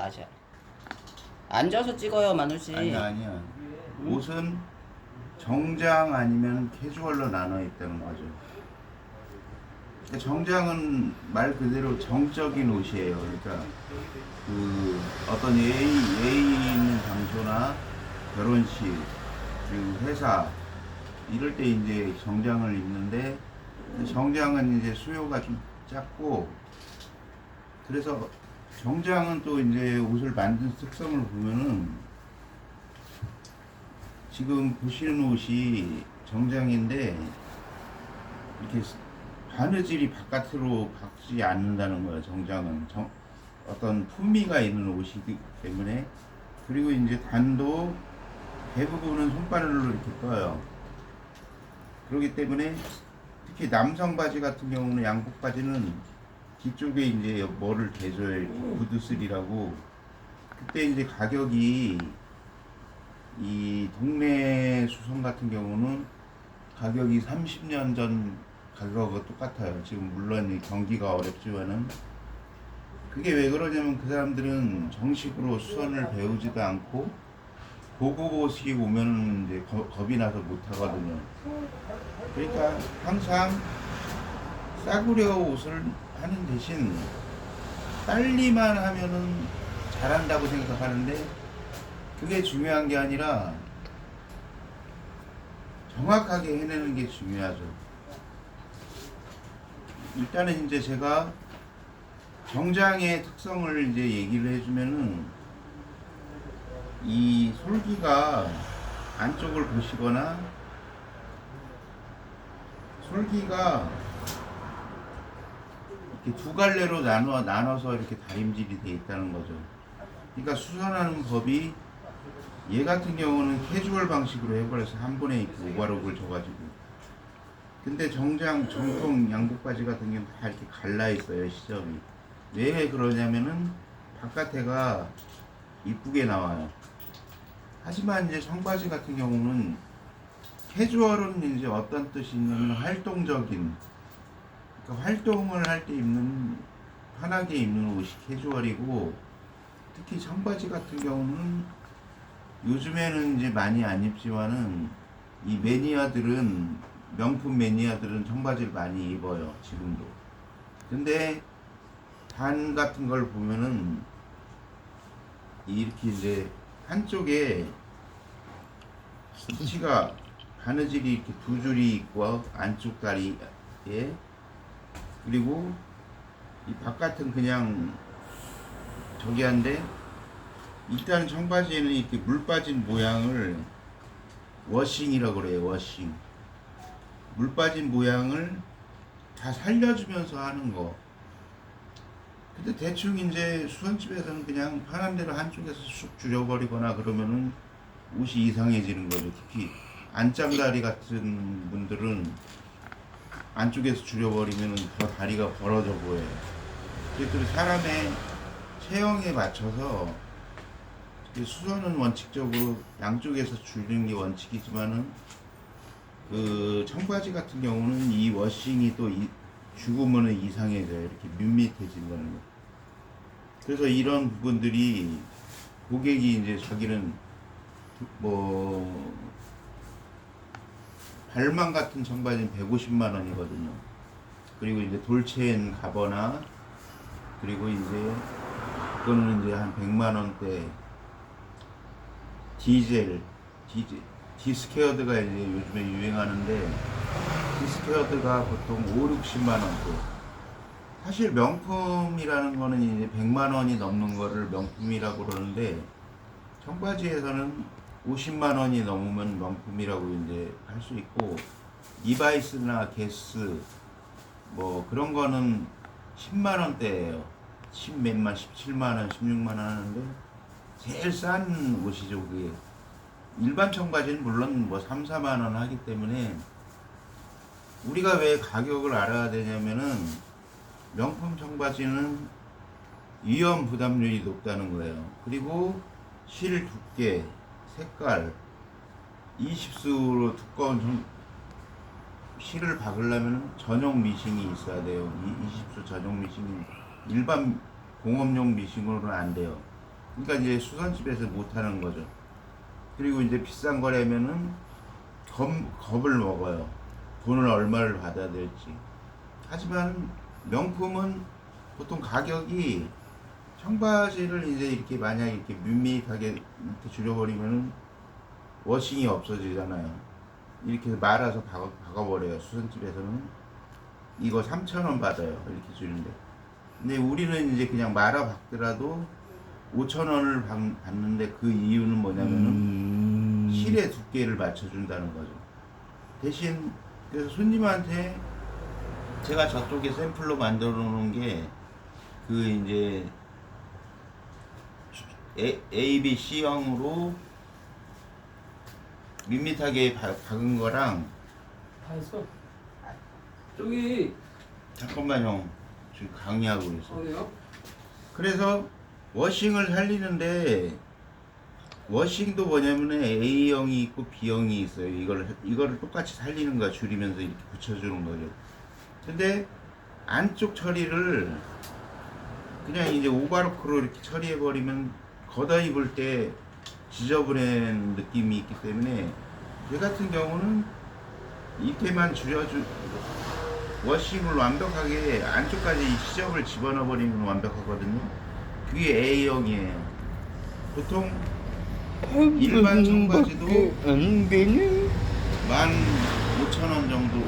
낮이야. 앉아서 찍어요, 마누씨. 아니야. 옷은 정장 아니면 캐주얼로 나눠 있다는 거죠. 그러니까 정장은 말 그대로 정적인 옷이에요. 그러니까 그 어떤 예의 있는 장소나 결혼식 그리고 회사 이럴 때 이제 정장을 입는데 정장은 이제 수요가 좀 작고 그래서 정장은 또 이제 옷을 만든 특성을 보면은 지금 보시는 옷이 정장인데 이렇게 바느질이 바깥으로 박지 않는다는 거예요. 정장은 어떤 품위가 있는 옷이기 때문에 그리고 이제 단도 대부분은 손바늘로 이렇게 떠요. 그렇기 때문에 특히 남성 바지 같은 경우는 양복 바지는 뒤쪽에 이제 뭐를 대줘요. 이렇게 구두슬이라고. 그때 이제 가격이 이 동네 수선 같은 경우는 가격이 30년 전 가격하고 똑같아요. 지금 물론 이 경기가 어렵지만은 그게 왜 그러냐면 그 사람들은 정식으로 수선을 배우지도 않고 고급 옷이 오면 이제 겁이 나서 못 하거든요. 그러니까 항상 싸구려 옷을 하는 대신 빨리만 하면은 잘한다고 생각하는데 그게 중요한 게 아니라 정확하게 해내는 게 중요하죠. 일단은 이제 제가 정장의 특성을 이제 얘기를 해주면은 이 솔기가 안쪽을 보시거나 솔기가 이렇게 두 갈래로 나눠서 이렇게 다림질이 돼 있다는 거죠. 그러니까 수선하는 법이 얘 같은 경우는 캐주얼 방식으로 해버려서 한 번에 입고 오버록을 줘가지고 근데 정장 정통 양복 바지 같은 경우는 다 이렇게 갈라 있어요. 시접이 왜 그러냐면은 바깥에가 이쁘게 나와요. 하지만 이제 청바지 같은 경우는 캐주얼은 이제 어떤 뜻이 있냐면 활동적인 그러니까 활동을 할 때 입는 편하게 입는 옷이 캐주얼이고 특히 청바지 같은 경우는 요즘에는 이제 많이 안 입지만은 이 매니아들은 명품 매니아들은 청바지를 많이 입어요. 지금도. 근데 단 같은 걸 보면은 이렇게 이제 한쪽에 수치가 바느질이 이렇게 두 줄이 있고 안쪽 다리에 그리고 이 바깥은 그냥 저기 한데 일단 청바지에는 이렇게 물 빠진 모양을 워싱이라고 그래요. 워싱 물 빠진 모양을 다 살려주면서 하는 거. 근데 대충 이제 수선집에서는 그냥 편한 대로 한쪽에서 쑥 줄여버리거나 그러면은 옷이 이상해지는 거죠. 특히 안짱다리 같은 분들은 안쪽에서 줄여버리면은 더 다리가 벌어져 보여요. 그래서 사람의 체형에 맞춰서 수선은 원칙적으로 양쪽에서 줄이는 게 원칙이지만은 그 청바지 같은 경우는 이 워싱이 또 죽으면은 이상해져요. 이렇게 밋밋해진다는 거. 그래서 이런 부분들이 고객이 이제 자기는 뭐 발망 같은 청바지는 150만 원이거든요. 그리고 이제 돌체인 가거나 그리고 이제 그거는 이제 한 100만 원대 디스케어드가 이제 요즘에 유행하는데 디스케어드가 보통 5, 60만 원대. 사실 명품이라는 거는 이제 100만 원이 넘는 거를 명품이라고 그러는데 청바지에서는 50만 원이 넘으면 명품이라고 이제 할 수 있고 리바이스나 게스 뭐 그런 거는 10만 원대예요. 10 몇만, 17만 원, 16만 원 하는데 제일 싼 옷이죠, 그게. 일반 청바지는 물론 뭐 3, 4만 원 하기 때문에 우리가 왜 가격을 알아야 되냐면은 명품 청바지는 위험 부담률이 높다는 거예요. 그리고 실 두께, 색깔, 20수로 두꺼운 실을 박으려면 전용 미싱이 있어야 돼요. 20수 전용 미싱이 일반 공업용 미싱으로는 안 돼요. 그러니까 이제 수선집에서 못 하는 거죠. 그리고 이제 비싼 거라면은 겁을 먹어요. 돈을 얼마를 받아야 될지. 하지만 명품은 보통 가격이 청바지를 이제 이렇게 만약에 이렇게 밋밋하게 이렇게 줄여버리면은 워싱이 없어지잖아요. 이렇게 말아서 박아버려요. 수선집에서는 이거 3,000원 받아요. 이렇게 줄인데. 근데 우리는 이제 그냥 말아 박더라도 5,000원을 받는데 그 이유는 뭐냐면은 실의 두께를 맞춰준다는 거죠. 대신 그래서 손님한테 제가 저쪽에 샘플로 만들어 놓은 게 그 이제 A, B, C형으로 밋밋하게 박은 거랑 다 했어. 저기 잠깐만 형 지금 강의하고 있어. 어디요? 그래서 워싱을 살리는데 워싱도 뭐냐면은 A형이 있고 B형이 있어요. 이거를 똑같이 살리는 거야. 줄이면서 이렇게 붙여주는 거죠. 근데 안쪽 처리를 그냥 이제 오바로크로 이렇게 처리해 버리면 걷어 입을 때 지저분한 느낌이 있기 때문에 저 같은 경우는 이때만 워싱을 완벽하게 안쪽까지 이 시접을 집어넣어 버리면 완벽하거든요. 그게 A형이에요. 보통 일반 청바지도 15,000원 정도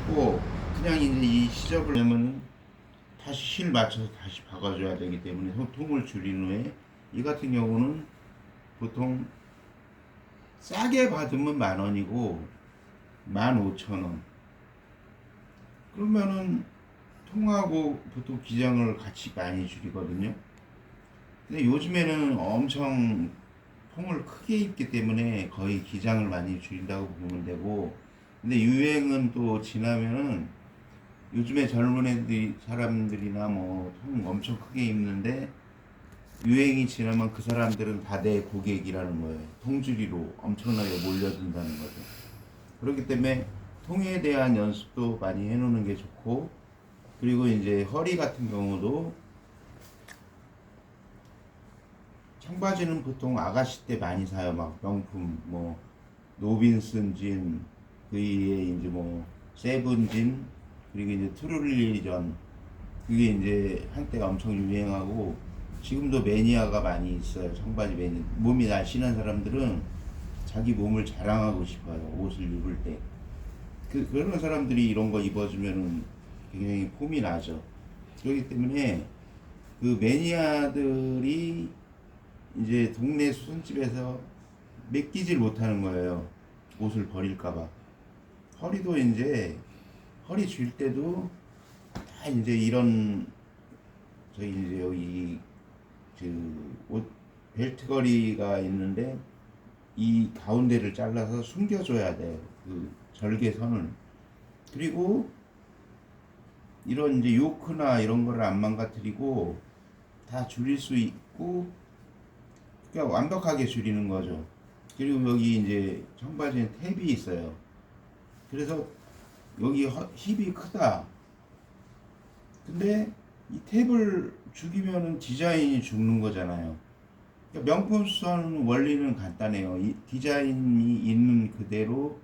받고 그냥 이제 이 시접을 하면 다시 실 맞춰서 다시 박아줘야 되기 때문에 통을 줄인 후에 이 같은 경우는 보통 싸게 받으면 10,000원이고 15,000원. 그러면은 통하고 보통 기장을 같이 많이 줄이거든요. 근데 요즘에는 엄청 통을 크게 입기 때문에 거의 기장을 많이 줄인다고 보면 되고, 근데 유행은 또 지나면은 요즘에 젊은 애들이 사람들이나 뭐 통 엄청 크게 입는데 유행이 지나면 그 사람들은 다 내 고객이라는 거예요. 통줄이로 엄청나게 몰려든다는 거죠. 그렇기 때문에 통에 대한 연습도 많이 해놓는 게 좋고, 그리고 이제 허리 같은 경우도 청바지는 보통 아가씨 때 많이 사요. 막 명품 뭐 노빈슨 진, 그 위에 이제 뭐 세븐진, 그리고 이제 트룰리전, 그게 이제 한때 엄청 유행하고 지금도 매니아가 많이 있어요. 청바지 매니아. 몸이 날씬한 사람들은 자기 몸을 자랑하고 싶어요. 옷을 입을 때. 그런 사람들이 이런 거 입어주면은 굉장히 폼이 나죠. 그렇기 때문에 그 매니아들이 이제 동네 수선집에서 맡기질 못하는 거예요. 옷을 버릴까봐. 허리도 이제 허리 줄 때도 다 이제 이런 저희 이제 여기 그 옷 벨트 거리가 있는데 이 가운데를 잘라서 숨겨줘야 돼. 그 절개선을. 그리고 이런 이제 요크나 이런 거를 안 망가뜨리고 다 줄일 수 있고, 그러니까 완벽하게 줄이는 거죠. 그리고 여기 이제 청바지에 탭이 있어요. 그래서 여기 힙이 크다. 근데 이 탭을 죽이면은 디자인이 죽는 거잖아요. 그러니까 명품 수선 원리는 간단해요. 이 디자인이 있는 그대로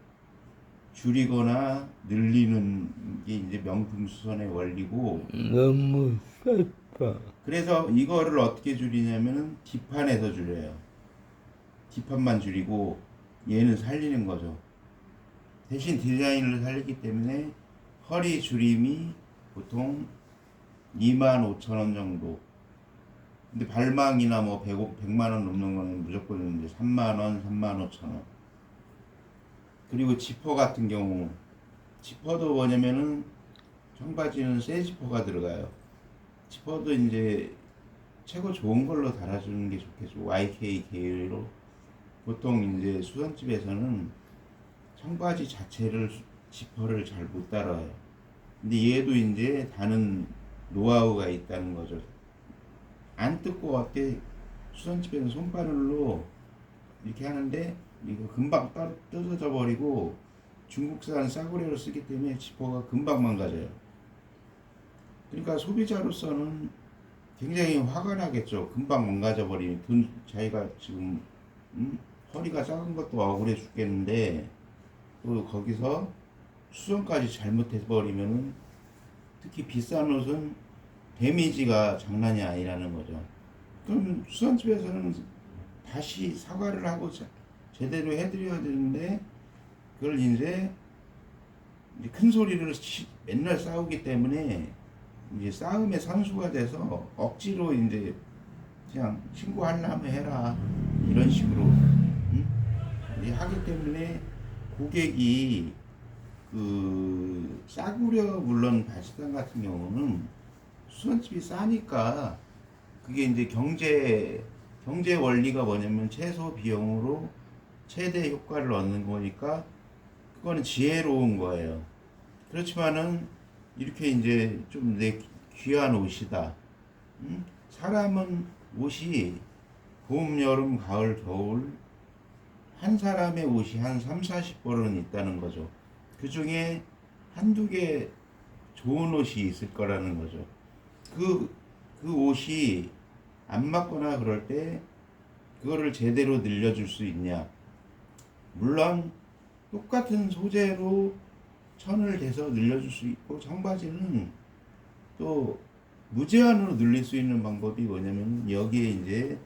줄이거나 늘리는 게 이제 명품 수선의 원리고, 너무 슬퍼. 그래서 이거를 어떻게 줄이냐면은 뒷판에서 줄여요. 뒷판만 줄이고 얘는 살리는 거죠. 대신 디자인을 살리기 때문에 허리 줄임이 보통 25,000원 정도. 근데 발망이나 뭐 100만 원 넘는 거는 무조건 이제 3만 원, 35,000원. 그리고 지퍼 같은 경우, 지퍼도 뭐냐면은 청바지는 새 지퍼가 들어가요. 지퍼도 이제 최고 좋은 걸로 달아주는 게 좋겠죠. YK 계열로. 보통 이제 수선집에서는 청바지 자체를 지퍼를 잘 못 달아요. 근데 얘도 이제 다는 노하우가 있다는 거죠. 안 뜯고 어때 수선집에는 손바늘로 이렇게 하는데 이거 금방 뜯어져 버리고 중국산 싸구려를 쓰기 때문에 지퍼가 금방 망가져요. 그러니까 소비자로서는 굉장히 화가 나겠죠. 금방 망가져 버리니 돈 자기가 지금 허리가 작은 것도 억울해 죽겠는데 또 거기서 수선까지 잘못해 버리면은 특히 비싼 옷은 데미지가 장난이 아니라는 거죠. 그럼 수선집에서는 다시 사과를 하고 제대로 해드려야 되는데 그걸 이제 큰 소리를 맨날 싸우기 때문에 이제 싸움의 선수가 돼서 억지로 이제 그냥 신고하려면 해라 이런 식으로 이제 하기 때문에 고객이 그 싸구려 물론 바지단 같은 경우는 수선집이 싸니까 그게 이제 경제 원리가 뭐냐면 최소 비용으로 최대 효과를 얻는 거니까 그거는 지혜로운 거예요. 그렇지만은 이렇게 이제 좀 내 귀한 옷이다. 사람은 옷이 봄, 여름, 가을, 겨울 한 사람의 옷이 한 3, 40벌은 있다는 거죠. 그 중에 한두 개 좋은 옷이 있을 거라는 거죠. 그 옷이 안 맞거나 그럴 때 그거를 제대로 늘려줄 수 있냐. 물론 똑같은 소재로 천을 대서 늘려줄 수 있고 청바지는 또 무제한으로 늘릴 수 있는 방법이 뭐냐면 여기에 이제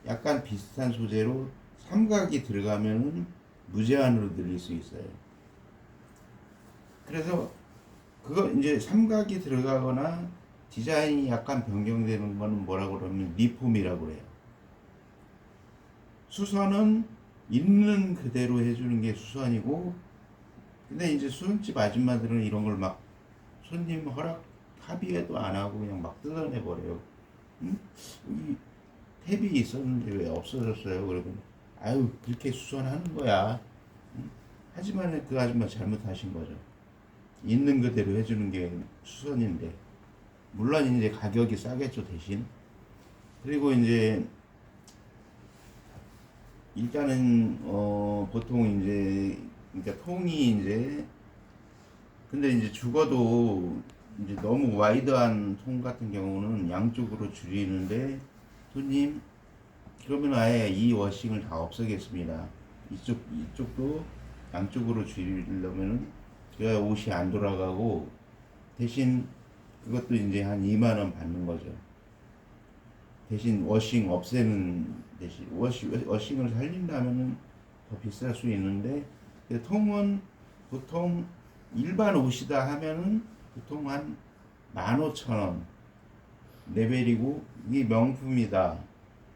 약간 비슷한 소재로 삼각이 들어가면은 무제한으로 늘릴 수 있어요. 그래서 그거 이제 삼각이 들어가거나 디자인이 약간 변경되는 거는 뭐라고 그러면 리폼이라고 그래요. 수선은 있는 그대로 해주는 게 수선이고, 근데 이제 수선집 아줌마들은 이런 걸 막 손님 허락 합의해도 안 하고 그냥 막 뜯어내 버려요. 여기 탭이 있었는데 왜 없어졌어요? 그러면 아유 그렇게 수선하는 거야. 하지만 그 아줌마 잘못하신 거죠. 있는 그대로 해주는 게 수선인데, 물론 이제 가격이 싸겠죠 대신. 그리고 이제 일단은 보통 이제 그러니까 통이 이제 근데 이제 죽어도 이제 너무 와이드한 통 같은 경우는 양쪽으로 줄이는데 손님 그러면 아예 이 워싱을 다 없애겠습니다. 이쪽도 양쪽으로 줄이려면은 제가 옷이 안 돌아가고 대신 그것도 이제 한 2만 원 받는 거죠. 대신 워싱 없애는 대신 워싱을 살린다면은 더 비쌀 수 있는데 통은 보통 일반 옷이다 하면은 보통 한 15,000원 레벨이고 이게 명품이다.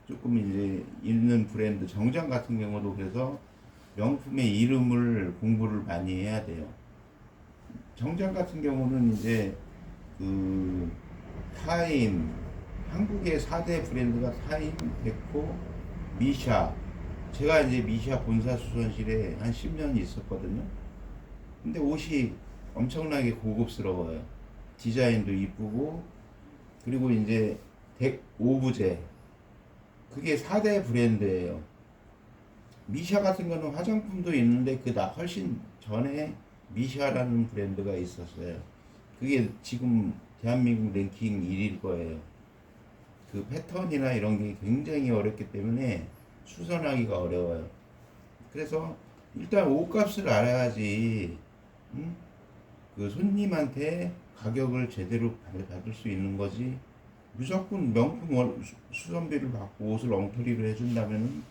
조금 이제 있는 브랜드 정장 같은 경우도 그래서 명품의 이름을 공부를 많이 해야 돼요. 정장 같은 경우는 이제 그 타임 한국의 4대 브랜드가 타임, 데코, 미샤. 제가 이제 미샤 본사 수선실에 한 10년 있었거든요. 근데 옷이 엄청나게 고급스러워요. 디자인도 이쁘고, 그리고 이제 오브제. 그게 4대 브랜드예요. 미샤 같은 거는 화장품도 있는데 그다 훨씬 전에 미샤라는 브랜드가 있었어요. 그게 지금 대한민국 랭킹 1위일 거예요. 그 패턴이나 이런 게 굉장히 어렵기 때문에 수선하기가 어려워요. 그래서 일단 옷값을 알아야지 그 손님한테 가격을 제대로 받을 수 있는 거지. 무조건 명품 수선비를 받고 옷을 엉터리로 해준다면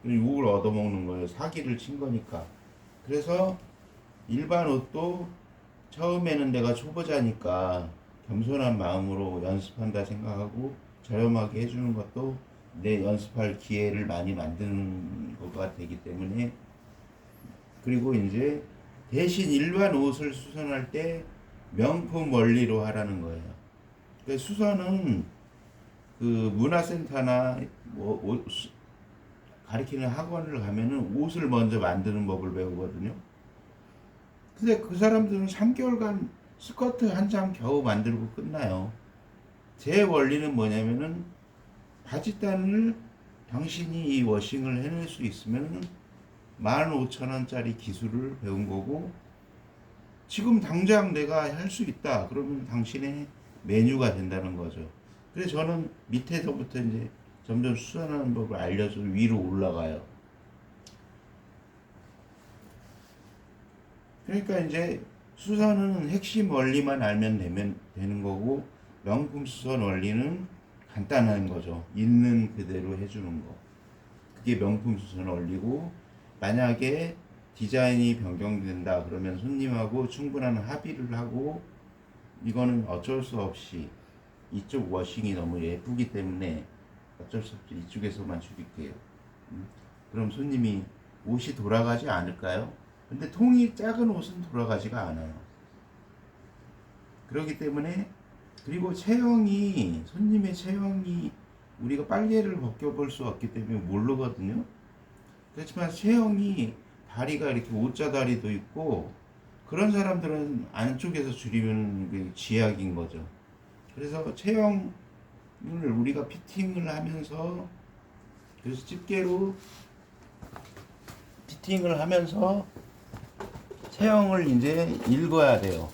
욕을 얻어먹는 거예요. 사기를 친 거니까. 그래서 일반 옷도 처음에는 내가 초보자니까 겸손한 마음으로 연습한다 생각하고 저렴하게 해주는 것도 내 연습할 기회를 많이 만드는 거가 되기 때문에, 그리고 이제 대신 일반 옷을 수선할 때 명품 원리로 하라는 거예요. 그 수선은 그 문화센터나 뭐 가르치는 학원을 가면은 옷을 먼저 만드는 법을 배우거든요. 근데 그 사람들은 3개월간 스커트 한 장 겨우 만들고 끝나요. 제 원리는 뭐냐면은 바지단을 당신이 이 워싱을 해낼 수 있으면 15,000원짜리 기술을 배운 거고, 지금 당장 내가 할 수 있다 그러면 당신의 메뉴가 된다는 거죠. 그래서 저는 밑에서부터 이제 점점 수선하는 법을 알려서 위로 올라가요. 그러니까 이제 수선은 핵심 원리만 알면 되는 거고, 명품 수선 원리는 간단한 거죠. 있는 그대로 해주는 거. 그게 명품 수선 원리고, 만약에 디자인이 변경된다 그러면 손님하고 충분한 합의를 하고, 이거는 어쩔 수 없이 이쪽 워싱이 너무 예쁘기 때문에 어쩔 수 없이 이쪽에서만 줄일게요. 그럼 손님이 옷이 돌아가지 않을까요? 근데 통이 작은 옷은 돌아가지가 않아요. 그렇기 때문에, 그리고 손님의 체형이 우리가 빨개를 벗겨볼 수 없기 때문에 모르거든요. 그렇지만 체형이 다리가 이렇게 O자 다리도 있고, 그런 사람들은 안쪽에서 줄이면 그게 쥐약인 거죠. 그래서 체형을 우리가 피팅을 하면서, 그래서 집게로 피팅을 하면서 체형을 이제 읽어야 돼요.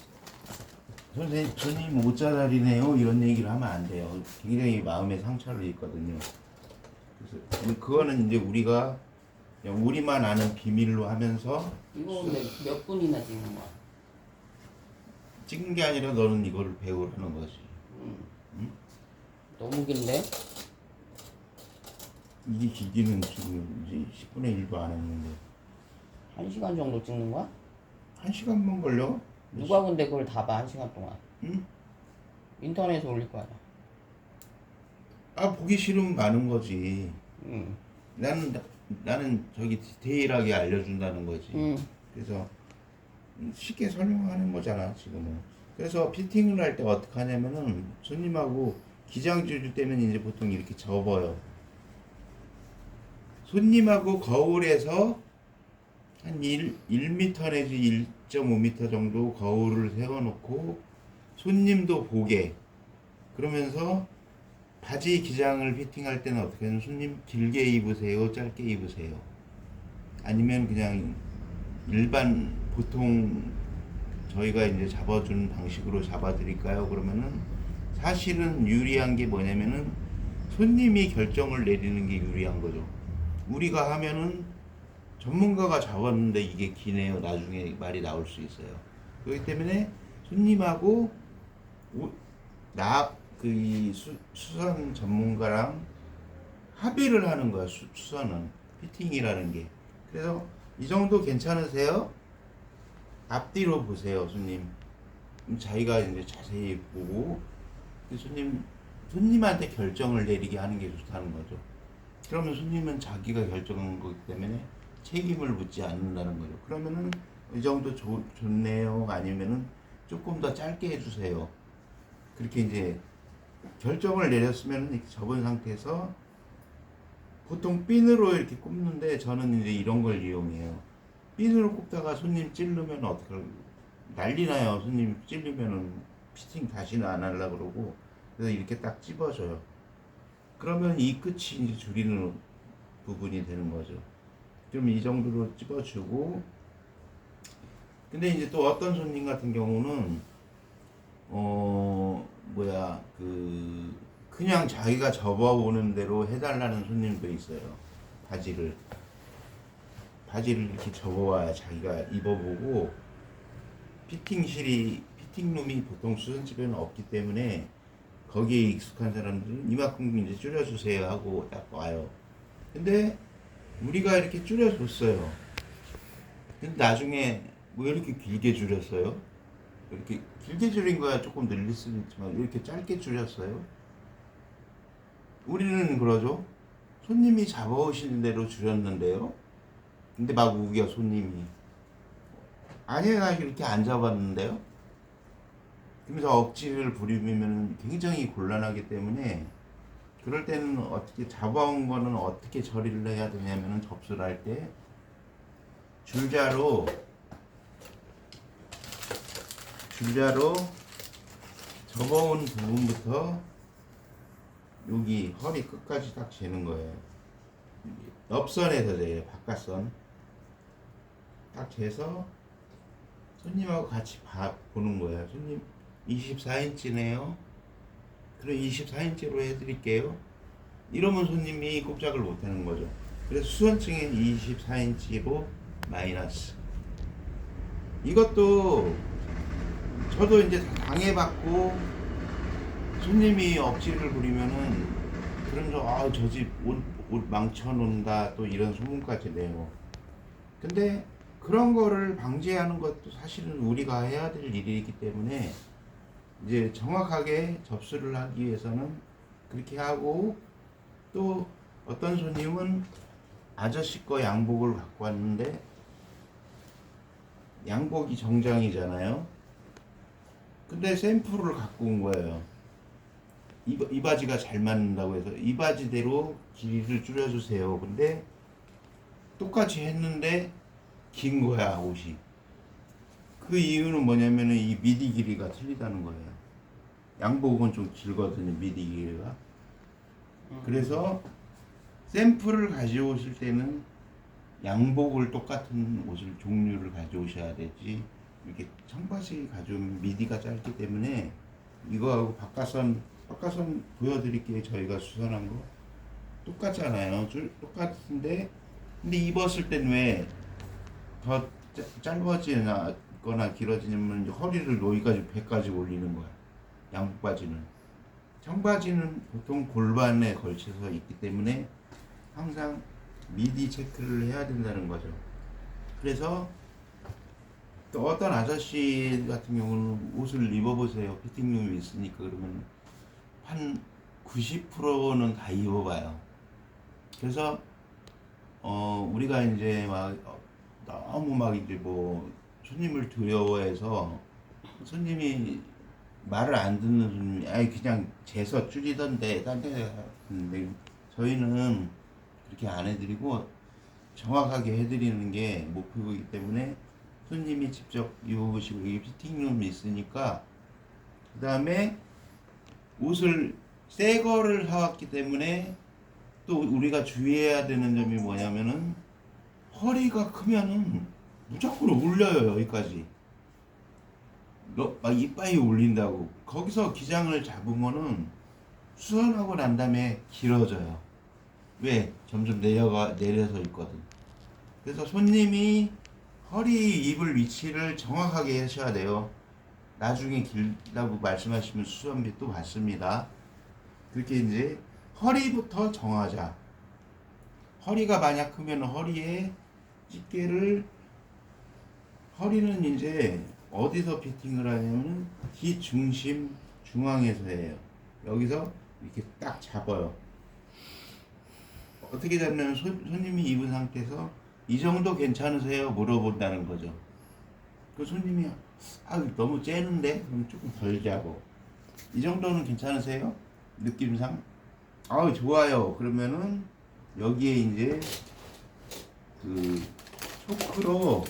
손님 O자다리네요, 이런 얘기를 하면 안 돼요. 굉장히 마음에 상처를 입거든요. 그래서 그거는 이제 우리가 그냥 우리만 아는 비밀로 하면서. 이거 근데 몇 분이나 찍는 거야? 찍는 게 아니라 너는 이걸 배우라는 거지. 응? 너무 긴데? 이게 기기는 지금 이제 10분의 1도 안 했는데 1시간 정도 찍는 거야? 1시간만 걸려? 누가 근데 그걸 다 봐, 1시간 동안? 응? 인터넷에 올릴 거 아니야. 아, 보기 싫으면 마는 거지. 응. 나는 저기 디테일하게 알려준다는 거지. 응. 그래서 쉽게 설명하는 거잖아 지금은. 그래서 피팅을 할 때 어떻게 하냐면은, 손님하고 기장 줄일 때는 이제 보통 이렇게 접어요. 손님하고 거울에서 한 1m 내지 1.5m 정도 거울을 세워놓고 손님도 보게, 그러면서 바지 기장을 피팅할 때는 어떻게 하냐면, 손님 길게 입으세요, 짧게 입으세요, 아니면 그냥 일반 보통 저희가 이제 잡아주는 방식으로 잡아드릴까요? 그러면은 사실은 유리한 게 뭐냐면은 손님이 결정을 내리는 게 유리한 거죠. 우리가 하면은 전문가가 잡았는데 이게 기네요, 나중에 말이 나올 수 있어요. 그렇기 때문에 손님하고 이 수선 전문가랑 합의를 하는 거야. 수선은 피팅이라는 게. 그래서 이 정도 괜찮으세요? 앞뒤로 보세요, 손님. 자기가 이제 자세히 보고 손님한테 결정을 내리게 하는 게 좋다는 거죠. 그러면 손님은 자기가 결정한 거기 때문에 책임을 묻지 않는다는 거죠. 그러면은 이 정도 좋네요, 아니면은 조금 더 짧게 해주세요. 그렇게 이제 결정을 내렸으면 이렇게 접은 상태에서 보통 핀으로 이렇게 꼽는데, 저는 이제 이런 걸 이용해요. 핀으로 꼽다가 손님 찌르면 어떡할, 난리 나요. 손님 찌르면은 피팅 다시는 안 하려고 그러고, 그래서 이렇게 딱 찝어줘요. 그러면 이 끝이 이제 줄이는 부분이 되는 거죠. 그럼 이 정도로 찝어주고, 근데 이제 또 어떤 손님 같은 경우는 그냥 자기가 접어오는 대로 해달라는 손님도 있어요. 바지를 이렇게 접어와야 자기가 입어보고, 피팅룸이 보통 수선집에는 없기 때문에 거기에 익숙한 사람들은 이만큼 이제 줄여주세요 하고 딱 와요. 근데 우리가 이렇게 줄여줬어요. 근데 나중에 왜 이렇게 길게 줄였어요? 이렇게 길게 줄인 거야 조금 늘릴 수는 있지만, 이렇게 짧게 줄였어요? 우리는 그러죠. 손님이 잡아오시는 대로 줄였는데요. 근데 막 우겨, 손님이. 아니에요, 나 이렇게 안 잡았는데요. 그러면서 억지를 부리면 굉장히 곤란하기 때문에, 그럴 때는 어떻게 잡아온 거는 어떻게 처리를 해야 되냐면은, 접수를 할 때 줄자로 접어온 부분부터 여기 허리 끝까지 딱 재는 거예요. 옆선에서 재요. 바깥선 딱 재서 손님하고 같이 보는 거예요. 손님 24인치네요. 그럼 24인치로 해드릴게요. 이러면 손님이 꼼짝을 못하는 거죠. 그래서 수선층에 24인치로 마이너스. 이것도 저도 이제 다 당해봤고, 손님이 억지를 부리면은 그러면서 저 집 옷 망쳐놓는다 또 이런 소문까지 내요. 근데 그런 거를 방지하는 것도 사실은 우리가 해야 될 일이기 때문에 이제 정확하게 접수를 하기 위해서는 그렇게 하고, 또 어떤 손님은 아저씨 거 양복을 갖고 왔는데 양복이 정장이잖아요. 근데 샘플을 갖고 온 거예요. 이 바지가 잘 맞는다고 해서 이 바지대로 길이를 줄여주세요. 근데 똑같이 했는데 긴 거야, 옷이. 그 이유는 뭐냐면은 이 미디 길이가 틀리다는 거예요. 양복은 좀 길거든요, 미디 길이가. 그래서 샘플을 가져오실 때는 양복을 똑같은 옷을 종류를 가져오셔야 되지, 이렇게 청바지 가져오면 미디가 짧기 때문에 이거하고 바깥선 보여드릴게요. 저희가 수선한 거 똑같잖아요. 똑같은데 근데 입었을 땐 왜 더 짧아지거나 길어지냐면 허리를 여기까지 배까지 올리는 거야. 양복 바지는. 청바지는 보통 골반에 걸쳐서 있기 때문에 항상 미디 체크를 해야 된다는 거죠. 그래서 또 어떤 아저씨 같은 경우는 옷을 입어보세요. 피팅룸이 있으니까. 그러면 한 90%는 다 입어봐요. 그래서 우리가 이제 막 너무 막 이제 뭐 손님을 두려워해서 손님이 말을 안 듣는 손님이 그냥 재서 줄이던데 딴 데 갔는데, 저희는 그렇게 안 해드리고 정확하게 해드리는 게 목표이기 때문에 손님이 직접 입어보시고, 이게 피팅룸이 있으니까. 그 다음에 옷을 새 거를 사왔기 때문에 또 우리가 주의해야 되는 점이 뭐냐면은 허리가 크면은 무조건 올려요. 여기까지 막 이빨이 올린다고. 거기서 기장을 잡으면은 수선하고 난 다음에 길어져요. 왜? 점점 내려서 있거든. 그래서 손님이 허리 입을 위치를 정확하게 하셔야 돼요. 나중에 길다고 말씀하시면 수선비 또 받습니다. 그렇게 이제 허리부터 정하자. 허리가 만약 크면 허리에 집게를, 허리는 이제 어디서 피팅을 하냐면 귀 중심 중앙에서 해요. 여기서 이렇게 딱 잡아요. 어떻게 잡냐면 손님이 입은 상태에서 이 정도 괜찮으세요? 물어본다는 거죠. 그 손님이 너무 째는데? 그럼 조금 덜 잡어. 이 정도는 괜찮으세요? 느낌상? 좋아요. 그러면은 여기에 이제 그 초크로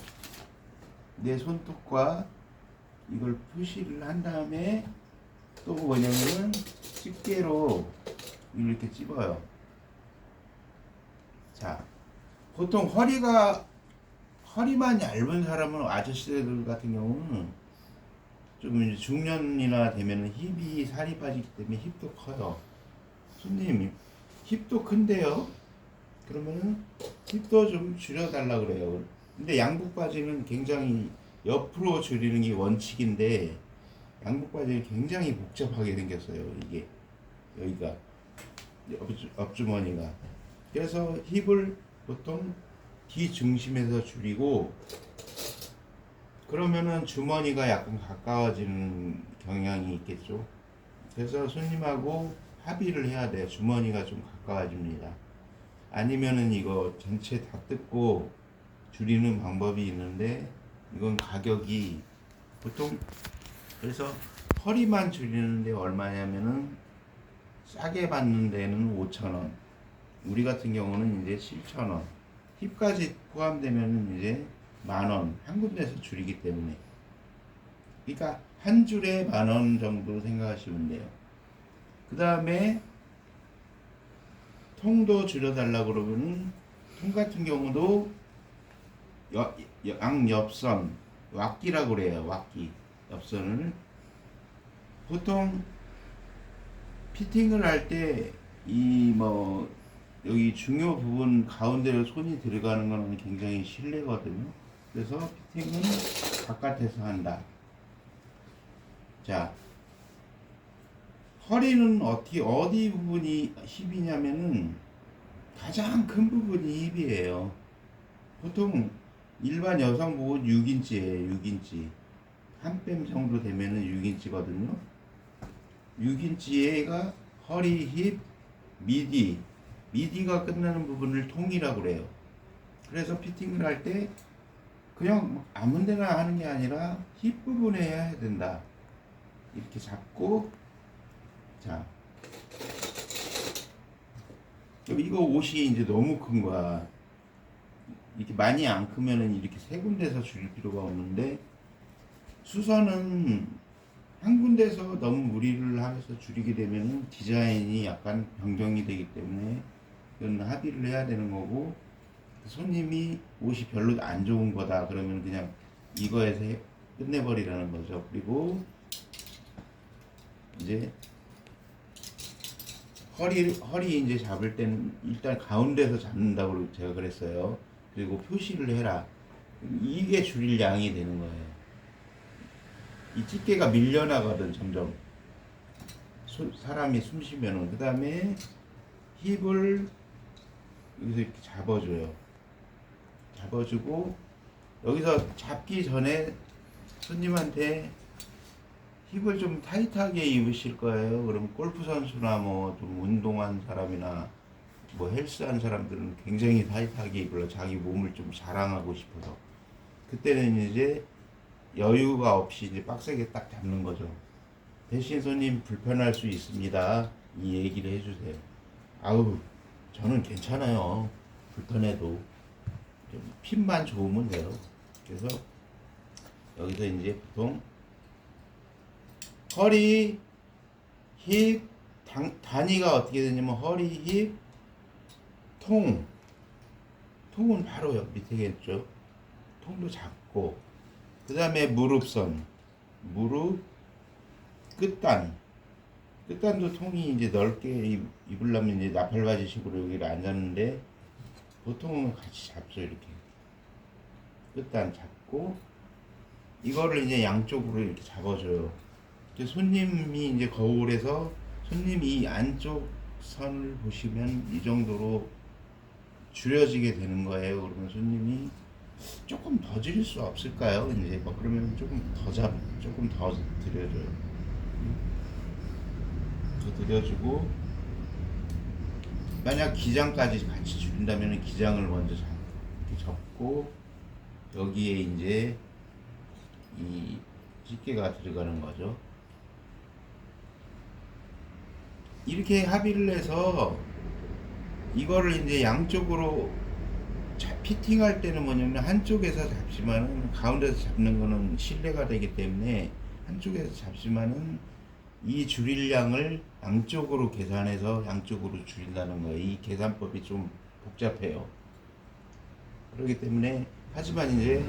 내 손톱과 이걸 표시를 한 다음에 또 뭐냐면은 집게로 이렇게 찝어요. 자, 보통 허리만 얇은 사람은, 아저씨들 같은 경우는 좀 이제 중년이나 되면은 힙이 살이 빠지기 때문에 힙도 커요. 손님 힙도 큰데요. 그러면은 힙도 좀 줄여달라 그래요. 근데 양복 바지는 굉장히 옆으로 줄이는 게 원칙인데, 양복 바지는 굉장히 복잡하게 생겼어요. 이게 여기가 옆주머니가. 그래서 힙을 보통 뒤 중심에서 줄이고, 그러면은 주머니가 약간 가까워지는 경향이 있겠죠. 그래서 손님하고 합의를 해야 돼요. 주머니가 좀 가까워집니다. 아니면은 이거 전체 다 뜯고 줄이는 방법이 있는데, 이건 가격이 보통, 그래서 허리만 줄이는데 얼마냐면은 싸게 받는 데는 5,000원, 우리 같은 경우는 이제 7,000원, 힙까지 포함되면은 이제 10,000원, 한 군데서 줄이기 때문에. 그러니까 한 줄에 10,000원 정도 생각하시면 돼요. 그 다음에 통도 줄여달라고 그러면은, 통 같은 경우도 양옆선, 왁기라고 그래요. 왁기. 옆선을 보통 피팅을 할 때 이 뭐 여기 중요 부분 가운데로 손이 들어가는 거는 굉장히 실례거든요. 그래서 피팅은 바깥에서 한다. 자, 허리는 어디 부분이 힙이냐면은 가장 큰 부분이 힙이에요. 보통 일반 여성 복은 6인치예요. 6인치. 한 뺨 정도 되면은 6인치거든요. 6인치가 허리, 힙, 미디가 끝나는 부분을 통이라고 그래요. 그래서 피팅을 할 때 그냥 아무 데나 하는 게 아니라 힙 부분에 해야 된다. 이렇게 잡고, 자, 이거 옷이 이제 너무 큰 거야. 이렇게 많이 안 크면은 이렇게 세 군데서 줄일 필요가 없는데, 수선은 한 군데서 너무 무리를 하면서 줄이게 되면은 디자인이 약간 변경이 되기 때문에 이건 합의를 해야 되는 거고, 손님이 옷이 별로 안 좋은 거다 그러면 그냥 이거에서 끝내버리라는 거죠. 그리고 이제 허리 이제 잡을 때는 일단 가운데서 잡는다고 제가 그랬어요. 그리고 표시를 해라. 이게 줄일 양이 되는 거예요. 이 집게가 밀려나거든 점점. 사람이 숨 쉬면은. 그 다음에 힙을 여기서 이렇게 잡아주고 여기서 잡기 전에 손님한테 힙을 좀 타이트하게 입으실 거예요. 그럼 골프 선수나 뭐 좀 운동한 사람이나 뭐 헬스한 사람들은 굉장히 타이트하게 입으려 자기 몸을 좀 자랑하고 싶어서 그때는 이제 여유가 없이 이제 빡세게 딱 잡는 거죠. 대신 손님 불편할 수 있습니다. 이 얘기를 해주세요. 아우 저는 괜찮아요. 불편해도 좀 핀만 좋으면 돼요. 그래서 여기서 이제 보통 허리, 힙, 단위가 어떻게 되냐면 허리, 힙, 통은 바로 밑에겠죠. 통도 잡고 그 다음에 무릎선, 무릎, 끝단도 통이 이제 넓게 입으려면 이제 나팔바지식으로 여기를 앉았는데 보통은 같이 잡죠. 이렇게 끝단 잡고 이거를 이제 양쪽으로 이렇게 잡아줘요. 이제 손님이 이제 거울에서 손님이 이 안쪽 선을 보시면 이 정도로 줄여지게 되는 거예요. 그러면 손님이 조금 더 줄일 수 없을까요? 이제 뭐 그러면 조금 더 드려줘요. 더 드려주고 만약 기장까지 같이 줄인다면 기장을 먼저 이렇게 접고 여기에 이제 이 집게가 들어가는 거죠. 이렇게 합의를 해서 이거를 이제 양쪽으로 피팅할 때는 뭐냐면 한쪽에서 잡지만은 가운데서 잡는 거는 실례가 되기 때문에 한쪽에서 잡지만은 이 줄일 양을 양쪽으로 계산해서 양쪽으로 줄인다는 거예요. 이 계산법이 좀 복잡해요. 그렇기 때문에 하지만 이제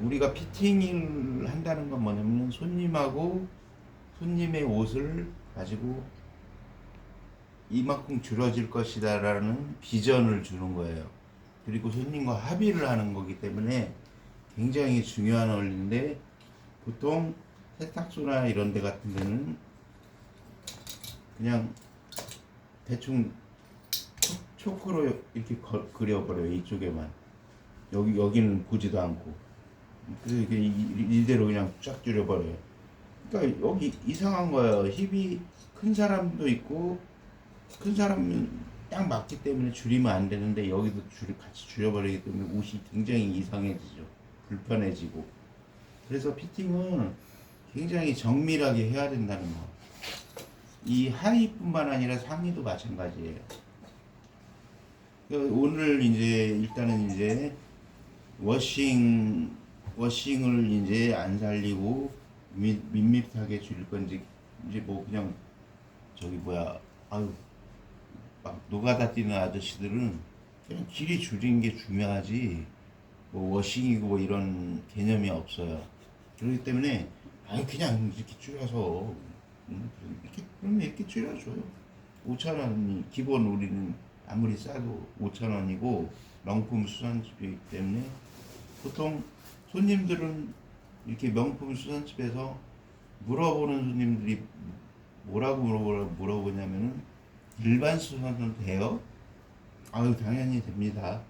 우리가 피팅을 한다는 건 뭐냐면 손님하고 손님의 옷을 가지고 이만큼 줄어질 것이다 라는 비전을 주는 거예요. 그리고 손님과 합의를 하는 거기 때문에 굉장히 중요한 원리인데 보통 세탁소나 이런 데 같은 데는 그냥 대충 초크로 이렇게 그려버려요. 이쪽에만. 여기는 보지도 않고. 그래서 이게 이대로 그냥 쫙 줄여버려요. 그러니까 여기 이상한 거예요. 힙이 큰 사람도 있고 큰 사람은 딱 맞기 때문에 줄이면 안 되는데 여기도 같이 줄여버리기 때문에 옷이 굉장히 이상해지죠. 불편해지고. 그래서 피팅은 굉장히 정밀하게 해야 된다는 거. 이 하의뿐만 아니라 상의도 마찬가지예요. 오늘 이제 일단은 이제 워싱을 이제 안 살리고 밋밋하게 줄일 건지 이제 뭐 그냥 아유 막 노가다 뛰는 아저씨들은 그냥 길이 줄이는 게 중요하지 뭐 워싱이고 뭐 이런 개념이 없어요. 그렇기 때문에 아니 그냥 이렇게 줄여서 그러면 이렇게 줄여줘요. 5,000원이 기본 우리는 아무리 싸도 5,000원이고 명품 수선집이기 때문에 보통 손님들은 이렇게 명품 수선집에서 물어보는 손님들이 뭐라고 물어보냐면은 일반 수선은 돼요? 아유 당연히 됩니다.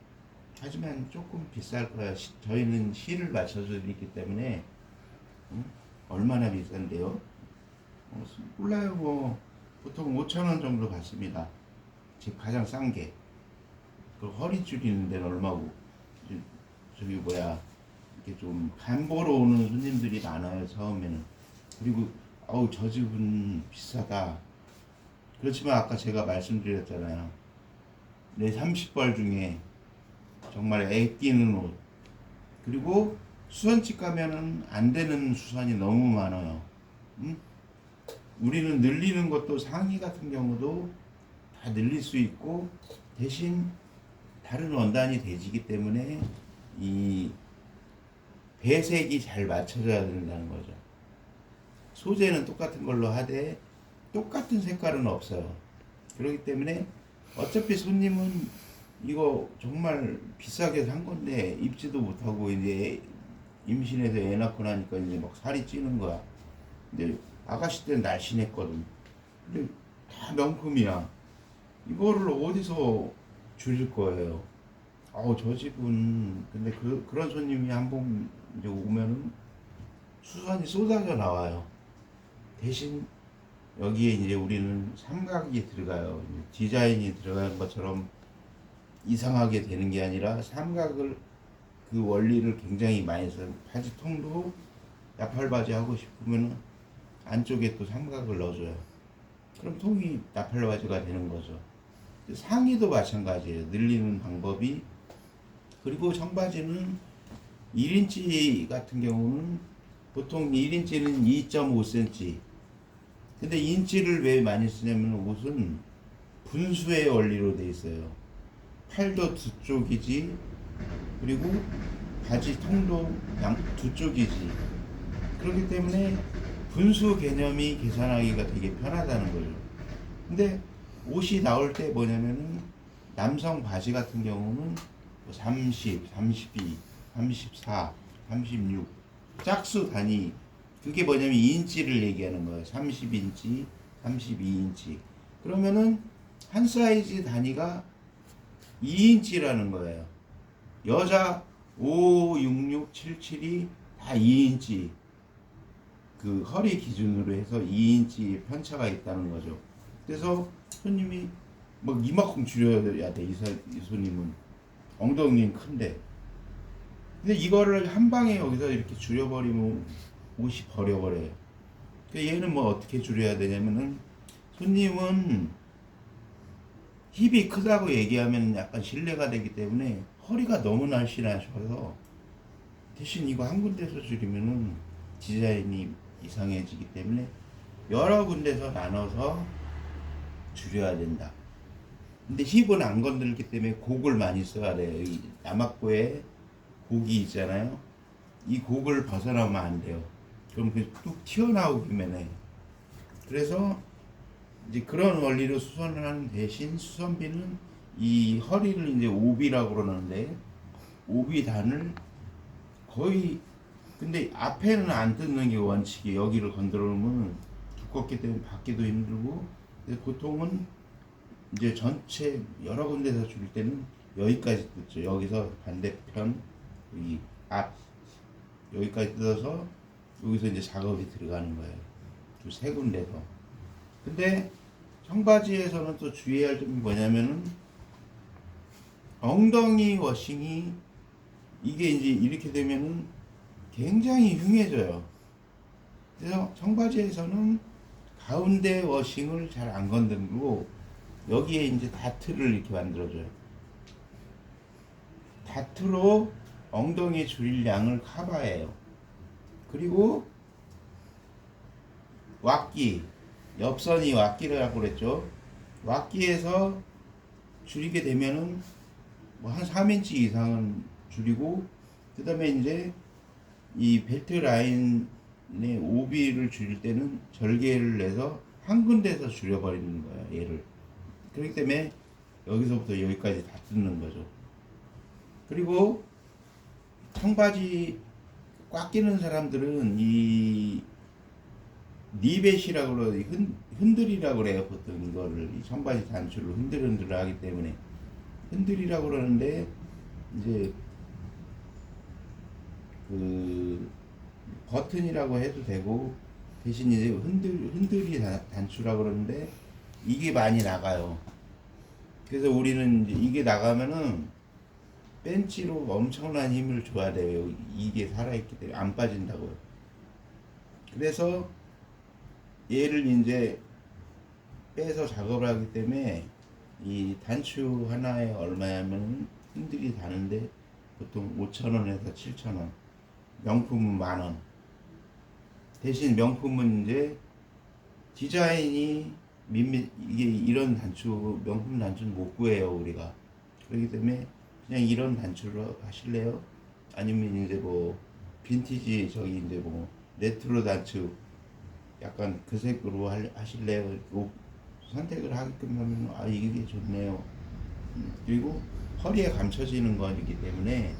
하지만 조금 비쌀 거야. 저희는 실을 맞춰서 드리기 때문에 얼마나 비싼데요? 몰라요. 뭐 보통 5,000원 정도 받습니다. 지금 가장 싼 게. 그 허리 줄이는 데는 얼마고 저기 뭐야 이렇게 좀 간 보러 오는 손님들이 많아요 처음에는. 그리고 어우 저 집은 비싸다. 그렇지만 아까 제가 말씀드렸잖아요. 내 30벌 중에 정말 애끼는 옷, 그리고 수선집 가면은 안 되는 수선이 너무 많아요. 응? 우리는 늘리는 것도 상의 같은 경우도 다 늘릴 수 있고 대신 다른 원단이 되지기 때문에 이 배색이 잘 맞춰져야 된다는 거죠. 소재는 똑같은 걸로 하되 똑같은 색깔은 없어요. 그렇기 때문에 어차피 손님은 이거 정말 비싸게 산 건데 입지도 못하고 이제 임신해서 애 낳고 나니까 이제 막 살이 찌는 거야. 근데 아가씨 때는 날씬했거든. 근데 다 명품이야. 이거를 어디서 줄일 거예요? 저 집은 근데 그런 손님이 한 번 이제 오면은 수선이 쏟아져 나와요. 대신 여기에 이제 우리는 삼각이 들어가요. 디자인이 들어간 것처럼 이상하게 되는 게 아니라 삼각을 그 원리를 굉장히 많이 써요. 바지통도 나팔바지 하고 싶으면 안쪽에 또 삼각을 넣어줘요. 그럼 통이 나팔바지가 되는 거죠. 상의도 마찬가지예요. 늘리는 방법이. 그리고 청바지는 1인치 같은 경우는 보통 1인치는 2.5cm. 근데 인치를 왜 많이 쓰냐면 옷은 분수의 원리로 돼 있어요. 팔도 두 쪽이지, 그리고 바지 통도 두 쪽이지. 그렇기 때문에 분수 개념이 계산하기가 되게 편하다는 거죠. 근데 옷이 나올 때 뭐냐면은 남성 바지 같은 경우는 30, 32, 34, 36 짝수 단위, 그게 뭐냐면 인치를 얘기하는 거예요. 30인치, 32인치. 그러면은 한 사이즈 단위가 2인치라는 거예요. 여자 5, 6, 6, 7, 7이 다 2인치. 그 허리 기준으로 해서 2인치 편차가 있다는 거죠. 그래서 손님이 막 이만큼 줄여야 돼. 이 손님은 엉덩이는 큰데. 근데 이거를 한 방에 여기서 이렇게 줄여버리면 옷이 버려버려요. 그러니까 얘는 뭐 어떻게 줄여야 되냐면은 손님은 힙이 크다고 얘기하면 약간 신뢰가 되기 때문에 허리가 너무 날씬하셔서 대신 이거 한 군데서 줄이면은 디자인이 이상해지기 때문에 여러 군데서 나눠서 줄여야 된다. 근데 힙은 안 건들기 때문에 곡을 많이 써야 돼요. 이 남악부에 곡이 있잖아요. 이 곡을 벗어나면 안 돼요. 그럼 뚝 튀어나오기만 해. 그래서 이제 그런 원리로 수선을 하는 대신 수선비는 이 허리를 이제 오비라고 그러는데 오비단을 거의, 근데 앞에는 안 뜯는 게 원칙이. 여기를 건드려 놓으면 두껍기 때문에 받기도 힘들고. 근데 보통은 이제 전체 여러 군데서 줄 때는 여기까지 뜯죠. 여기서 반대편 여기 앞 여기까지 뜯어서 여기서 이제 작업이 들어가는 거예요. 세 군데서. 근데 청바지에서는 또 주의할 점이 뭐냐면은 엉덩이 워싱이 이게 이제 이렇게 되면은 굉장히 흉해져요. 그래서 청바지에서는 가운데 워싱을 잘 안 건드리고 여기에 이제 다트를 이렇게 만들어줘요. 다트로 엉덩이 줄일 양을 커버해요. 그리고 왁기, 옆선이 왁기라고 그랬죠. 왁기에서 줄이게 되면은 뭐 한 3인치 이상은 줄이고, 그 다음에 이제 이 벨트 라인 오비를 줄일 때는 절개를 내서 한 군데서 줄여버리는 거야 얘를. 그렇기 때문에 여기서부터 여기까지 다 뜯는 거죠. 그리고 청바지 꽉 끼는 사람들은 이 리벳이라고 그러고 흔들이라고 그래요. 보통 이거를 이 청바지 단추를 흔들흔들 하기 때문에 흔들이라고 그러는데, 이제 그 버튼이라고 해도 되고, 대신 이제 흔들이 단추라고 그러는데 이게 많이 나가요. 그래서 우리는 이제 이게 나가면은 벤치로 엄청난 힘을 줘야 돼요. 이게 살아있기 때문에 안 빠진다고요. 그래서 얘를 이제 빼서 작업을 하기 때문에 이 단추 하나에 얼마냐면 흔들이 다는데 보통 5,000원에서 7,000원, 명품은 10,000원. 대신 명품은 이제 디자인이 이게 이런 단추, 명품 단추는 못 구해요 우리가. 그렇기 때문에 그냥 이런 단추로 하실래요? 아니면 이제 뭐 빈티지 저기 이제 뭐 레트로 단추 약간 그 색으로 하실래요? 선택을 하게끔 하면 아 이게 좋네요. 그리고 허리에 감춰지는 거이기 때문에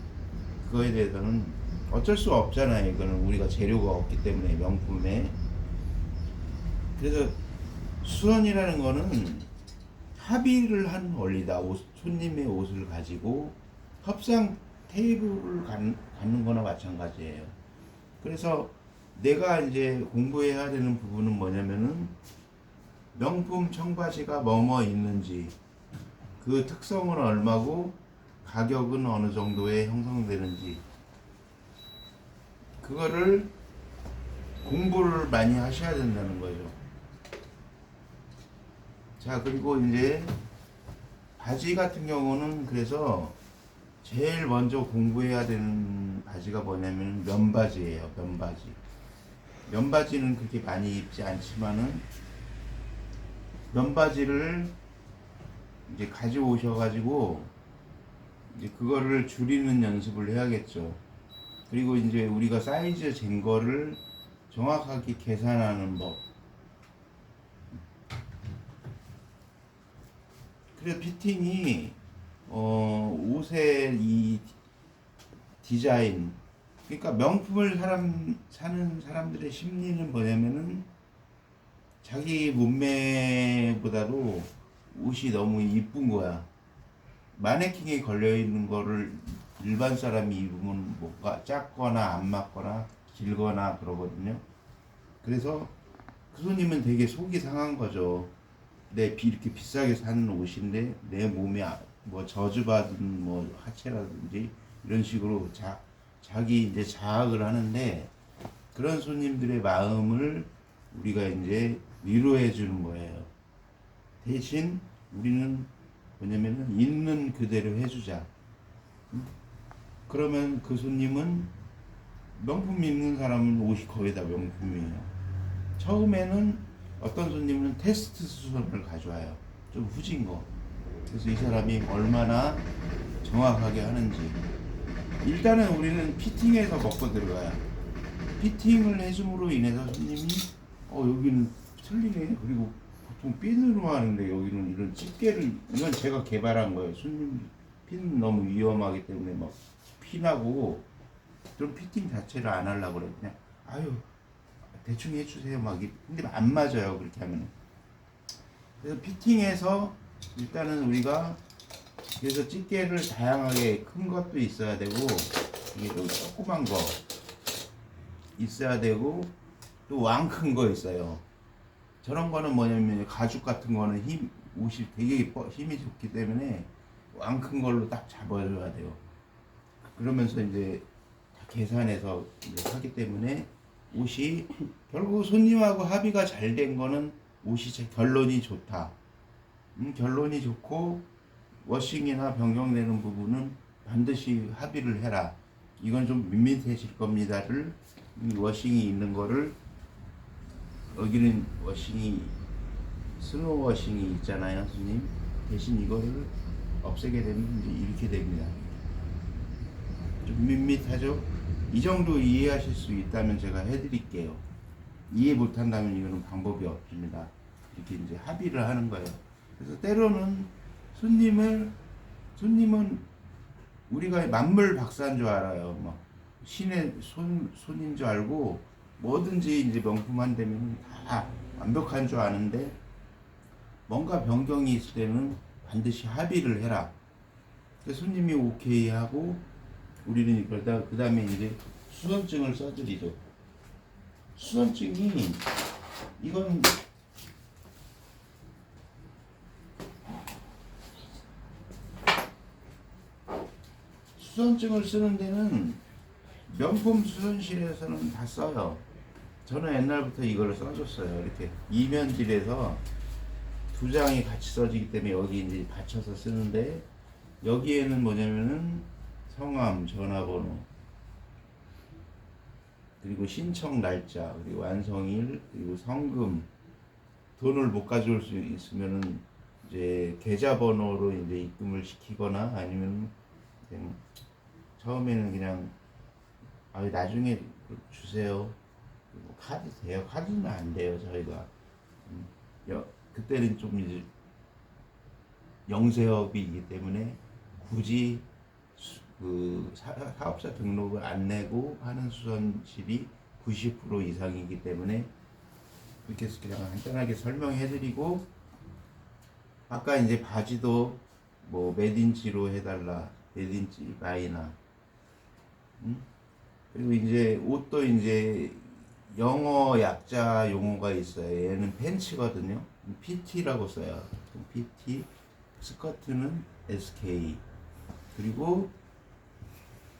그거에 대해서는 어쩔 수 없잖아요. 이거는 우리가 재료가 없기 때문에 명품에. 그래서 수선이라는 거는 합의를 한 원리다. 손님의 옷을 가지고 협상 테이블을 갖는 거나 마찬가지예요. 그래서 내가 이제 공부해야 되는 부분은 뭐냐면은 명품 청바지가 뭐뭐 있는지, 그 특성은 얼마고 가격은 어느 정도에 형성되는지, 그거를 공부를 많이 하셔야 된다는 거죠. 자, 그리고 이제 바지 같은 경우는 그래서 제일 먼저 공부해야 되는 바지가 뭐냐면 면바지예요. 면바지. 면바지는 그렇게 많이 입지 않지만은 면바지를 이제 가지고 오셔가지고 이제 그거를 줄이는 연습을 해야겠죠. 그리고 이제 우리가 사이즈 잰 거를 정확하게 계산하는 법. 그래서 피팅이 옷의 이 디자인, 그러니까 명품을 사는 사람들의 심리는 뭐냐면은 자기 몸매보다도 옷이 너무 이쁜 거야. 마네킹에 걸려있는 거를 일반 사람이 입으면 뭔가 작거나 안 맞거나 길거나 그러거든요. 그래서 그 손님은 되게 속이 상한 거죠. 이렇게 비싸게 산 옷인데 내 몸에 뭐 저주받은 뭐 하체라든지 이런 식으로 자기 이제 자학을 하는데, 그런 손님들의 마음을 우리가 이제 위로해 주는 거예요. 대신 우리는 뭐냐면은 있는 그대로 해주자. 그러면 그 손님은 명품 입는 사람은 옷이 거의 다 명품이에요. 처음에는 어떤 손님은 테스트 수선을 가져와요. 좀 후진 거. 그래서 이 사람이 얼마나 정확하게 하는지. 일단은 우리는 피팅해서 먹고 들어가요. 피팅을 해줌으로 인해서 손님이 여기는 틀리네. 그리고 보통 핀으로 하는데 여기는 이런 집게를, 이건 제가 개발한 거예요. 손님 핀 너무 위험하기 때문에 막 핀하고 좀 피팅 자체를 안 하려고 그래요. 그냥 대충 해주세요. 근데 안 맞아요. 그렇게 하면. 그래서 피팅해서 일단은 우리가 그래서 집게를 다양하게 큰 것도 있어야 되고, 이게 또 조그만 거 있어야 되고, 또 왕 큰 거 있어요. 저런 거는 뭐냐면 가죽 같은 거는 옷이 되게 힘이 좋기 때문에 왕 큰 걸로 딱 잡아줘야 돼요. 그러면서 이제 다 계산해서 이제 하기 때문에 옷이 결국 손님하고 합의가 잘 된 거는 옷이 결론이 좋다. 결론이 좋고 워싱이나 변경되는 부분은 반드시 합의를 해라. 이건 좀 밋밋해질 겁니다를, 워싱이 있는 거를, 여기는 워싱이 스노우 워싱이 있잖아요, 손님. 대신 이거를 없애게 되면 이제 이렇게 됩니다. 좀 밋밋하죠? 이 정도 이해하실 수 있다면 제가 해드릴게요. 이해 못한다면 이거는 방법이 없습니다. 이렇게 이제 합의를 하는 거예요. 그래서 때로는 손님은 우리가 만물 박사인 줄 알아요. 뭐 신의 손인 줄 알고 뭐든지 이제 명품만 되면 다 완벽한 줄 아는데 뭔가 변경이 있을 때는 반드시 합의를 해라. 그래서 손님이 오케이 하고 우리는 그러다 그 다음에 이제 수선증을 써드리죠. 수선증이 이건 수선증을 쓰는 데는 명품 수선실에서는 다 써요. 저는 옛날부터 이걸 써줬어요. 이렇게 이면질에서 두 장이 같이 써지기 때문에 여기 이제 받쳐서 쓰는데 여기에는 뭐냐면은 성함, 전화번호, 그리고 신청 날짜, 그리고 완성일, 그리고 성금, 돈을 못 가져올 수 있으면은 이제 계좌번호로 이제 입금을 시키거나 아니면 그냥 처음에는 그냥 나중에 주세요. 카드 돼요? 카드는 안 돼요 저희가. 그때는 좀 이제 영세업이기 때문에 굳이 그 사업자 등록을 안 내고 하는 수선실이 90% 이상이기 때문에 이렇게 해서 그냥 간단하게 설명해드리고 아까 이제 바지도 뭐 몇인치로 해달라, 몇인치 라이나, 그리고 이제 옷도 이제 영어 약자 용어가 있어요. 얘는 팬츠거든요. PT라고 써요. PT, 스커트는 SK, 그리고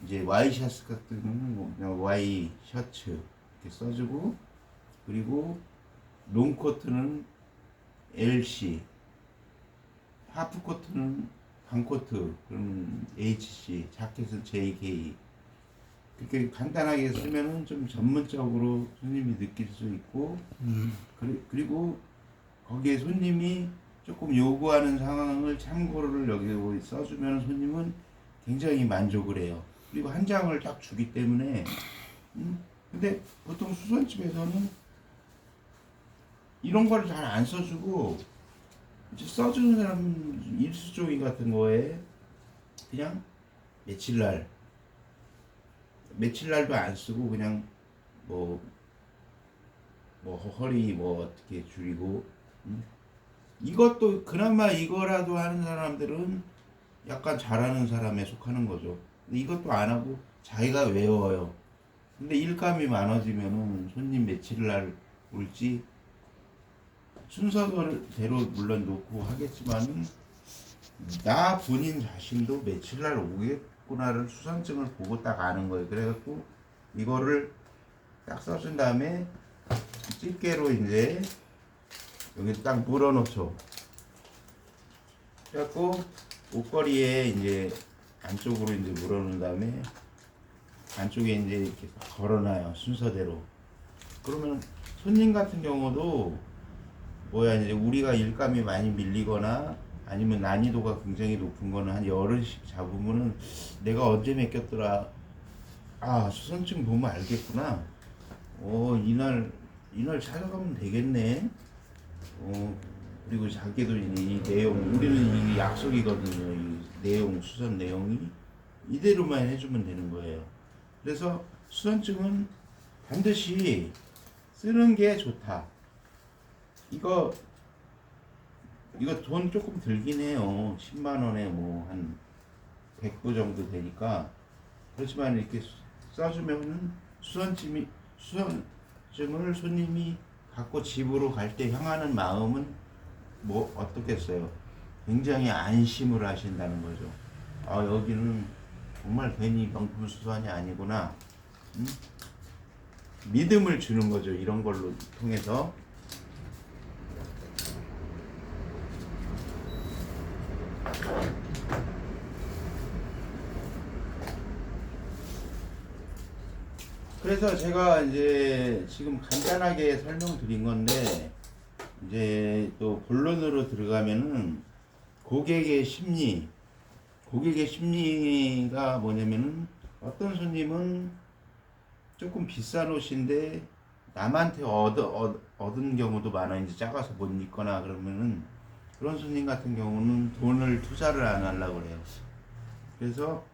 이제 와이셔츠 같은 그냥 Y 셔츠 이렇게 써주고, 그리고 롱코트는 LC, 하프코트는 반코트, 그러면 HC, 자켓은 JK. 그렇게 간단하게 쓰면은 좀 전문적으로 손님이 느낄 수 있고, 그리고 거기에 손님이 조금 요구하는 상황을 참고를 여기 써주면 손님은 굉장히 만족을 해요. 그리고 한 장을 딱 주기 때문에, 근데 보통 수선집에서는 이런 거를 잘 안 써주고, 이제 써주는 사람 일수종이 같은 거에 그냥 며칠날도 안 쓰고 그냥 뭐 허리 뭐 어떻게 줄이고, 이것도 그나마 이거라도 하는 사람들은 약간 잘하는 사람에 속하는 거죠. 근데 이것도 안 하고 자기가 외워요. 근데 일감이 많아지면은 손님 며칠날 올지 순서대로 물론 놓고 하겠지만은 나 본인 자신도 며칠날 오겠구나를 수선증을 보고 딱 아는 거예요. 그래갖고 이거를 딱 써준 다음에 집게로 이제 여기 딱 물어놓죠. 그래갖고 옷걸이에 이제 안쪽으로 이제 물어놓은 다음에 안쪽에 이제 이렇게 걸어놔요. 순서대로. 그러면 손님 같은 경우도 이제 우리가 일감이 많이 밀리거나 아니면 난이도가 굉장히 높은 거는 한 열흘씩 잡으면은 내가 언제 맡겼더라, 수선증 보면 알겠구나, 이날 찾아가면 되겠네, 그리고 자기도 이 내용, 우리는 이 약속이거든요. 이 내용, 수선 내용이 이대로만 해주면 되는 거예요. 그래서 수선증은 반드시 쓰는 게 좋다. 이거 돈 조금 들긴 해요. 10만원에 뭐 한 100부 정도 되니까. 그렇지만 이렇게 써주면은 수선증을 손님이 갖고 집으로 갈 때 향하는 마음은 뭐 어떻겠어요? 굉장히 안심을 하신다는 거죠. 여기는 정말 괜히 명품 수선이 아니구나. 믿음을 주는 거죠. 이런 걸로 통해서. 그래서 제가 이제 지금 간단하게 설명드린 건데, 이제 또 본론으로 들어가면은 고객의 심리가 뭐냐면은 어떤 손님은 조금 비싼 옷인데 남한테 얻은 경우도 많아. 이제 작아서 못 입거나 그러면은 그런 손님 같은 경우는 돈을 투자를 안 하려고 그래요. 그래서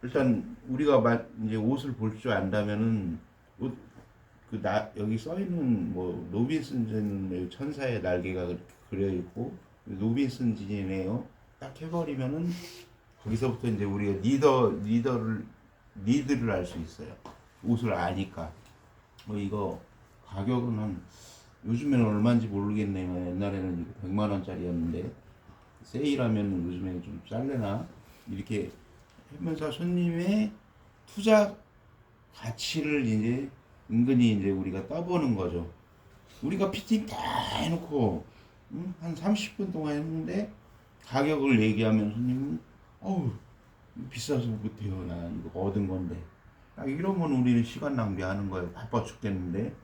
일단 우리가 이제 옷을 볼 줄 안다면은 여기 써 있는 뭐 노빈슨진의 천사의 날개가 그려 있고 노빈슨진이네요. 딱 해버리면은 거기서부터 이제 우리가 리드를 할 수 있어요. 옷을 아니까. 뭐 이거 가격은 요즘에는 얼마인지 모르겠네요. 옛날에는 이거 100만 원짜리였는데 세일하면 요즘에는 좀 쌀래나 이렇게 하면서 손님의 투자 가치를 이제 은근히 이제 우리가 떠보는 거죠. 우리가 피팅 다 해놓고 한 30분 동안 했는데 가격을 얘기하면 손님은 어우 비싸서 못해요. 난 이거 얻은 건데. 딱 이러면 우리는 시간 낭비하는 거예요. 바빠 죽겠는데.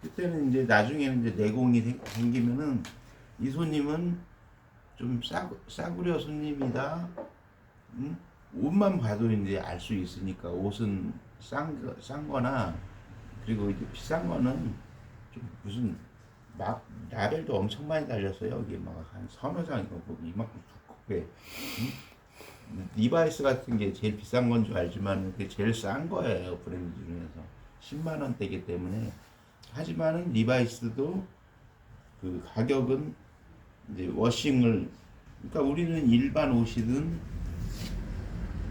그때는 이제 나중에는 이제 내공이 생기면은 이 손님은 좀 싸구려 손님이다. 옷만 봐도 이제 알 수 있으니까 옷은 싼 거나 그리고 이제 비싼 거는 좀 무슨 막 라벨도 엄청 많이 달렸어요. 여기 막 한 서너 장이고 뭐 이만큼 두껍게. 리바이스 같은 게 제일 비싼 건 줄 알지만 그게 제일 싼 거예요. 브랜드 중에서 10만 원대이기 때문에. 하지만은 리바이스도 그 가격은 이제 워싱을 그러니까 우리는 일반 옷이든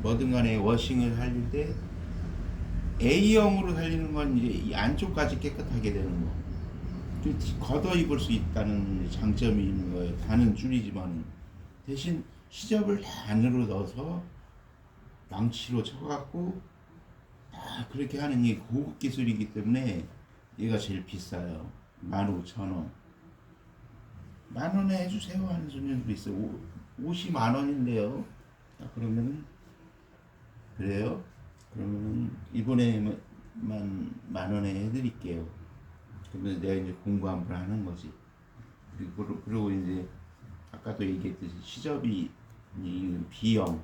뭐든 간에 워싱을 살릴 때 A형으로 살리는 건 이제 이 안쪽까지 깨끗하게 되는 거. 좀 걷어 입을 수 있다는 장점이 있는 거예요. 단은 줄이지만 대신 시접을 다 안으로 넣어서 망치로 쳐갖고 다 그렇게 하는 게 고급 기술이기 때문에 얘가 제일 비싸요. 15,000원. 10,000원에 해주세요 하는 손님도 있어요. 옷이 10,000원인데요. 그러면 그래요? 그러면 이번에만 10,000원에 해드릴게요. 그러면 내가 이제 공부 한번 하는 거지. 그리고 이제 아까도 얘기했듯이 시접이 B형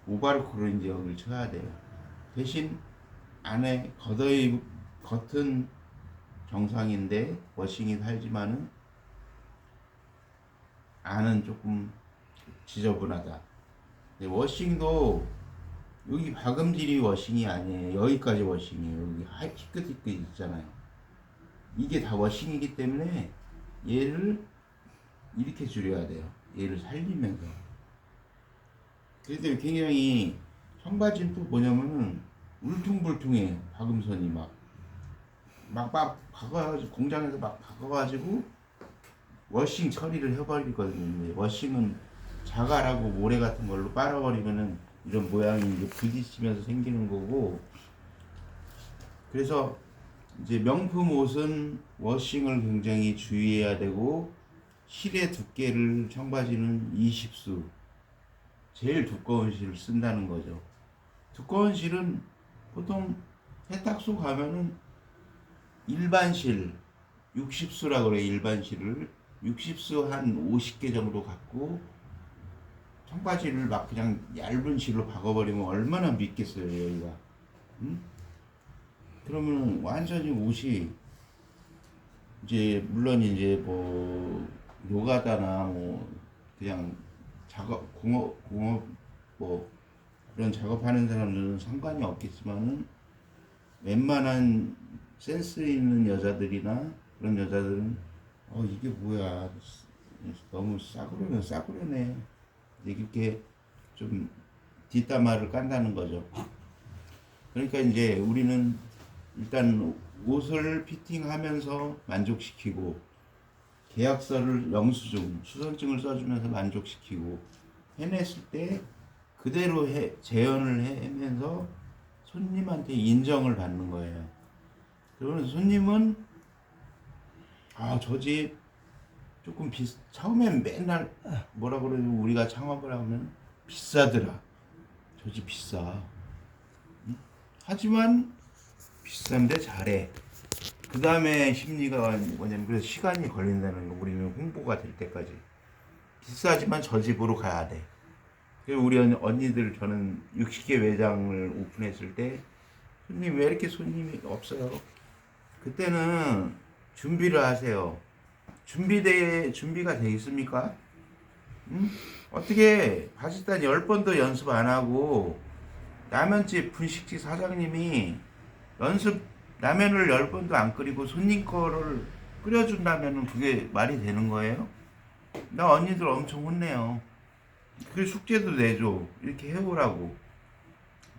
오바르코를 이제 여기를 쳐야 돼요. 대신 안에 겉은 정상인데 워싱이 살지만은 안은 조금 지저분하다. 워싱도 여기 박음질이 워싱이 아니에요. 여기까지 워싱이에요. 여기 희끗희끗 있잖아요. 이게 다 워싱이기 때문에 얘를 이렇게 줄여야 돼요. 얘를 살리면서. 그래서 굉장히 청바지는 또 뭐냐면은 울퉁불퉁해. 박음선이 막 박아가지고 공장에서 막 박아가지고 워싱 처리를 해버리거든요. 워싱은 자갈하고 모래 같은 걸로 빨아버리면은 이런 모양이 이제 부딪히면서 생기는 거고. 그래서 이제 명품 옷은 워싱을 굉장히 주의해야 되고 실의 두께를 청바지는 20수 제일 두꺼운 실을 쓴다는 거죠. 두꺼운 실은 보통 세탁소 가면은 일반 실 60수라고 그래. 일반 실을 60수 한 50개 정도 갖고 청바지를 막 그냥 얇은 실로 박아버리면 얼마나 믿겠어요 여기가. 응? 그러면 완전히 옷이 이제 물론 이제 뭐 노가다나 뭐 그냥 공업 뭐 그런 작업하는 사람들은 상관이 없겠지만은 웬만한 센스 있는 여자들이나 그런 여자들은 이게 뭐야 너무 싸구려네 이렇게 좀 뒷담화를 깐다는 거죠. 그러니까 이제 우리는 일단 옷을 피팅하면서 만족시키고 계약서를 영수증, 수선증을 써주면서 만족시키고 해냈을 때 그대로 재현을 하면서 손님한테 인정을 받는 거예요. 그러면 손님은 저 집 조금 처음엔 맨날 뭐라 그러지 우리가 창업을 하면 비싸더라. 저 집 비싸. 하지만 비싼데 잘해. 그 다음에 심리가 뭐냐면 그래서 시간이 걸린다는 거. 우리는 홍보가 될 때까지 비싸지만 저 집으로 가야 돼. 그리고 우리 언니들 저는 60개 매장을 오픈했을 때 손님 왜 이렇게 손님이 없어요? 그때는 준비를 하세요. 준비가 돼 있습니까? 응? 어떻게 바짓단 10번도 연습 안 하고 라면집 분식집 사장님이 라면을 10번도 안 끓이고 손님 거를 끓여준다면 그게 말이 되는 거예요? 나 언니들 엄청 혼내요. 그 숙제도 내줘. 이렇게 해오라고.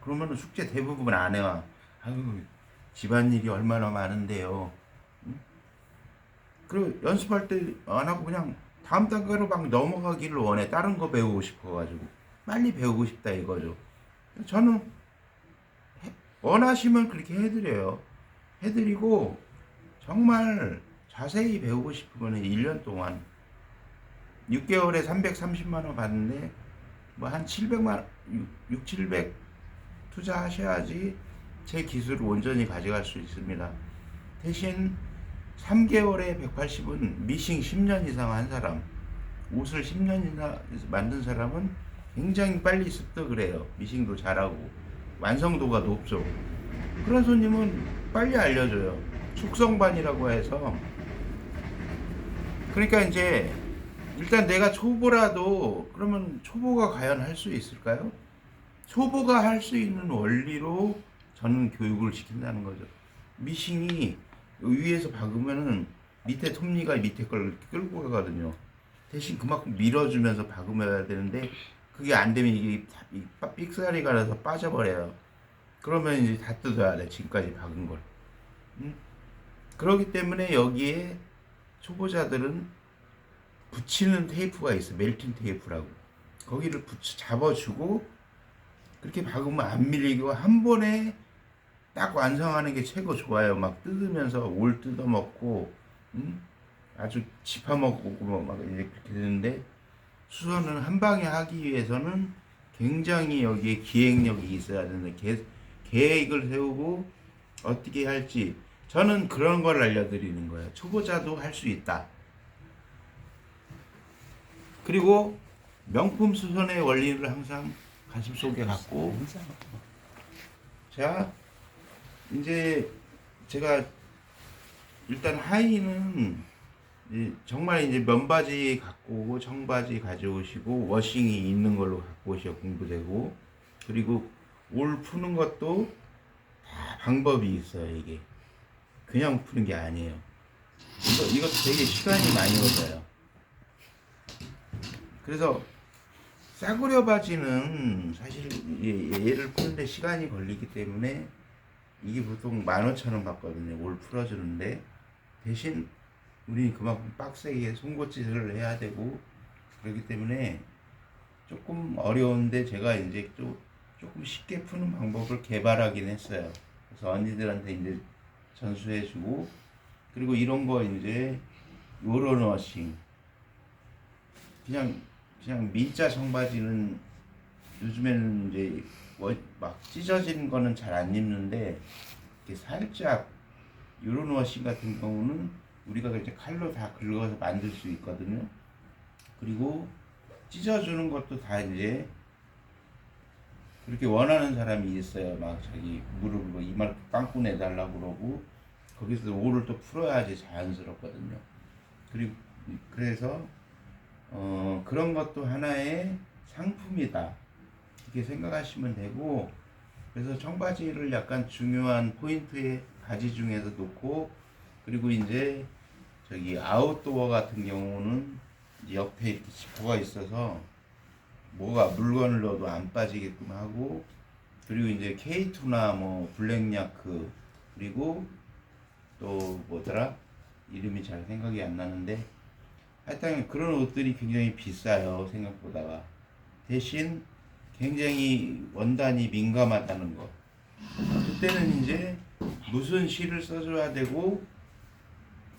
그러면 숙제 대부분 안 해와. 아유, 집안일이 얼마나 많은데요. 응? 그리고 연습할 때 안 하고 그냥 다음 단계로 막 넘어가기를 원해. 다른 거 배우고 싶어가지고. 빨리 배우고 싶다 이거죠. 저는 원하시면 그렇게 해드려요. 해드리고 정말 자세히 배우고 싶으면 1년 동안 6개월에 330만 원 받는데 뭐 한 700만 700 투자하셔야지 제 기술을 온전히 가져갈 수 있습니다. 대신 3개월에 180은 미싱 10년 이상 한 사람, 옷을 10년이나 만든 사람은 굉장히 빨리 습득을 해요. 미싱도 잘하고 완성도가 높죠. 그런 손님은 빨리 알려줘요. 숙성반이라고 해서. 그러니까 이제 일단 내가 초보라도 그러면 초보가 과연 할 수 있을까요? 초보가 할 수 있는 원리로 저는 교육을 시킨다는 거죠. 미싱이 위에서 박으면은 밑에 톱니가 밑에 걸 끌고 가거든요. 대신 그만큼 밀어주면서 박으면 되는데 그게 안 되면 이게 삑사리가 나서 빠져버려요. 그러면 이제 다 뜯어야 돼. 지금까지 박은 걸. 응? 그렇기 때문에 여기에 초보자들은 붙이는 테이프가 있어. 멜팅 테이프라고. 거기를 잡아주고 그렇게 박으면 안 밀리고 한 번에 딱 완성하는 게 최고 좋아요. 막 뜯으면서 올 뜯어먹고 아주 짚어먹고 막 이렇게 되는데 수선은 한 방에 하기 위해서는 굉장히 여기에 기획력이 있어야 되는데 계획을 세우고 어떻게 할지 저는 그런 걸 알려드리는 거예요. 초보자도 할 수 있다. 그리고 명품 수선의 원리를 항상 가슴속에 갖고 자 이제 제가 일단 하의는 정말 이제 면바지 갖고 오고 청바지 가져오시고 워싱이 있는 걸로 갖고 오셔 공부되고 그리고 올 푸는 것도 다 방법이 있어요. 이게 그냥 푸는 게 아니에요. 이것도 되게 시간이 많이 걸려요. 그래서 싸구려 바지는 사실 얘를 푸는데 시간이 걸리기 때문에 이게 보통 15,000원 받거든요. 올 풀어주는데 대신 우리 그만큼 빡세게 송곳짓을 해야 되고 그렇기 때문에 조금 어려운데 제가 이제 조금 쉽게 푸는 방법을 개발하긴 했어요. 그래서 언니들한테 이제 전수해주고 그리고 이런 거 이제 요런 워싱 그냥 민자 청바지는 요즘에는 이제 막 찢어진 거는 잘 안 입는데 이렇게 살짝 요런 워싱 같은 경우는 우리가 이제 칼로 다 긁어서 만들 수 있거든요. 그리고 찢어주는 것도 다 이제 그렇게 원하는 사람이 있어요. 막 자기 무릎으로 이만큼 빵꾸 내달라고 그러고 거기서 올을 또 풀어야지 자연스럽거든요. 그리고 그래서 그런 것도 하나의 상품이다. 이렇게 생각하시면 되고 그래서 청바지를 약간 중요한 포인트의 바지 중에서 놓고 그리고 이제 저기 아웃도어 같은 경우는 옆에 이렇게 지퍼가 있어서 뭐가 물건을 넣어도 안 빠지게끔 하고 그리고 이제 K2나 뭐 블랙야크 그리고 또 뭐더라 이름이 잘 생각이 안 나는데 하여튼 그런 옷들이 굉장히 비싸요. 생각보다가 대신 굉장히 원단이 민감하다는 거 그때는 이제 무슨 실을 써줘야 되고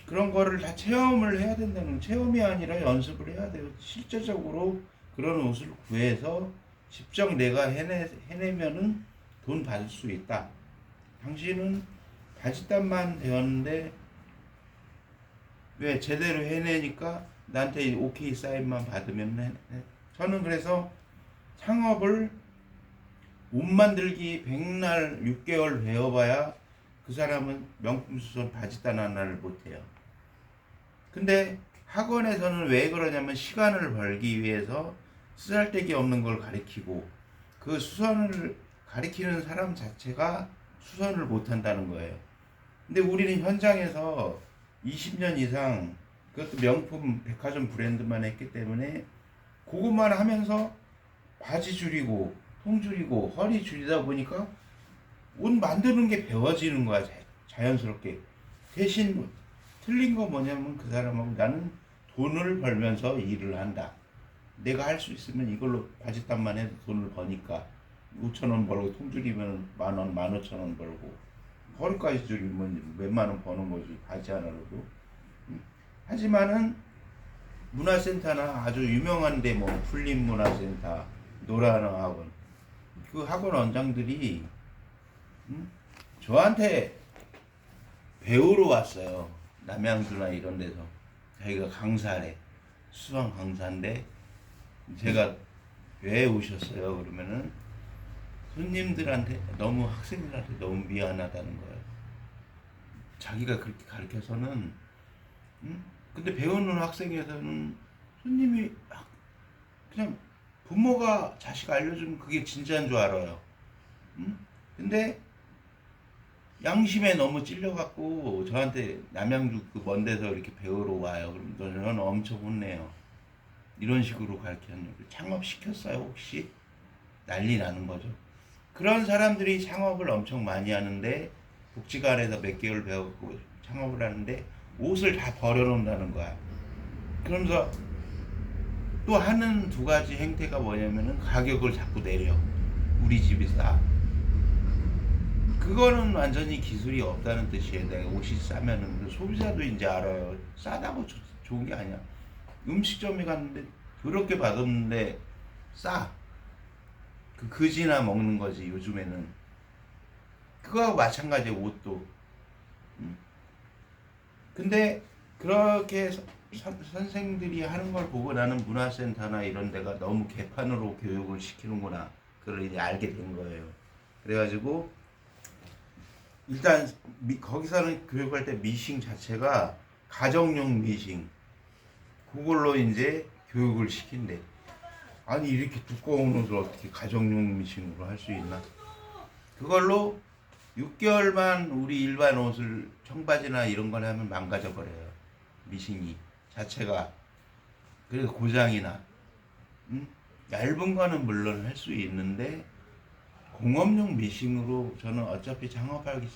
그런 거를 다 체험을 해야 된다는 체험이 아니라 연습을 해야 돼요. 실제적으로 그런 옷을 구해서 직접 내가 해내면은 돈 받을 수 있다. 당신은 바짓단만 배웠는데 왜 제대로 해내니까 나한테 오케이 사인만 받으면 해. 저는 그래서 창업을 옷 만들기 백날 6개월 배워봐야 그 사람은 명품 수선 바지단 하나를 못해요. 근데 학원에서는 왜 그러냐면 시간을 벌기 위해서 쓰잘데기 없는 걸 가르치고 그 수선을 가르치는 사람 자체가 수선을 못한다는 거예요. 근데 우리는 현장에서 20년 이상 그것도 명품 백화점 브랜드만 했기 때문에 그것만 하면서 바지 줄이고 통 줄이고 허리 줄이다 보니까 옷 만드는 게 배워지는 거야. 자연스럽게. 대신 틀린 거 뭐냐면 그 사람하고 나는 돈을 벌면서 일을 한다. 내가 할 수 있으면 이걸로 바지단만 해도 돈을 버니까 5,000원 벌고 통 줄이면 10,000원, 15,000원 벌고 허리까지 줄이면 몇만 원 버는 거지 바지 하나로도. 하지만은 문화센터나 아주 유명한 데 뭐 풀림 문화센터, 노라는 학원 그 학원 원장들이 저한테 배우러 왔어요. 남양주나 이런 데서 자기가 강사래. 수강 강사인데 제가 왜 오셨어요? 그러면은 손님들한테 너무 학생들한테 너무 미안하다는 거예요. 자기가 그렇게 가르쳐서는 근데 배우는 학생에서는 손님이 그냥 부모가 자식 알려주면 그게 진짜인 줄 알아요. 근데 양심에 너무 찔려갖고 저한테 남양주 그 먼 데서 이렇게 배우러 와요. 그럼 저는 엄청 혼내요. 이런 식으로 가르쳤는데 창업시켰어요 혹시? 난리 나는 거죠. 그런 사람들이 창업을 엄청 많이 하는데 복지관에서 몇 개월 배웠고 창업을 하는데 옷을 다 버려놓는다는 거야. 그러면서 또 하는 두 가지 행태가 뭐냐면은 가격을 자꾸 내려. 우리 집이 싸. 그거는 완전히 기술이 없다는 뜻이에요. 내가 옷이 싸면은 소비자도 이제 알아요. 싸다고 좋은 게 아니야. 음식점에 갔는데 더럽게 받았는데 싸. 그 그지나 먹는 거지 요즘에는. 그거하고 마찬가지예요. 옷도. 근데 그렇게 선생들이 하는 걸 보고 나는 문화센터나 이런 데가 너무 개판으로 교육을 시키는구나. 그걸 이제 알게 된 거예요. 그래가지고 일단 거기서는 교육할 때 미싱 자체가 가정용 미싱 그걸로 이제 교육을 시킨대. 아니 이렇게 두꺼운 옷을 어떻게 가정용 미싱으로 할 수 있나? 그걸로 6개월만 우리 일반 옷을 청바지나 이런 걸 하면 망가져 버려요. 미싱이 자체가. 그래서 고장이나 얇은 거는 물론 할 수 있는데 공업용 미싱으로 저는 어차피 창업하기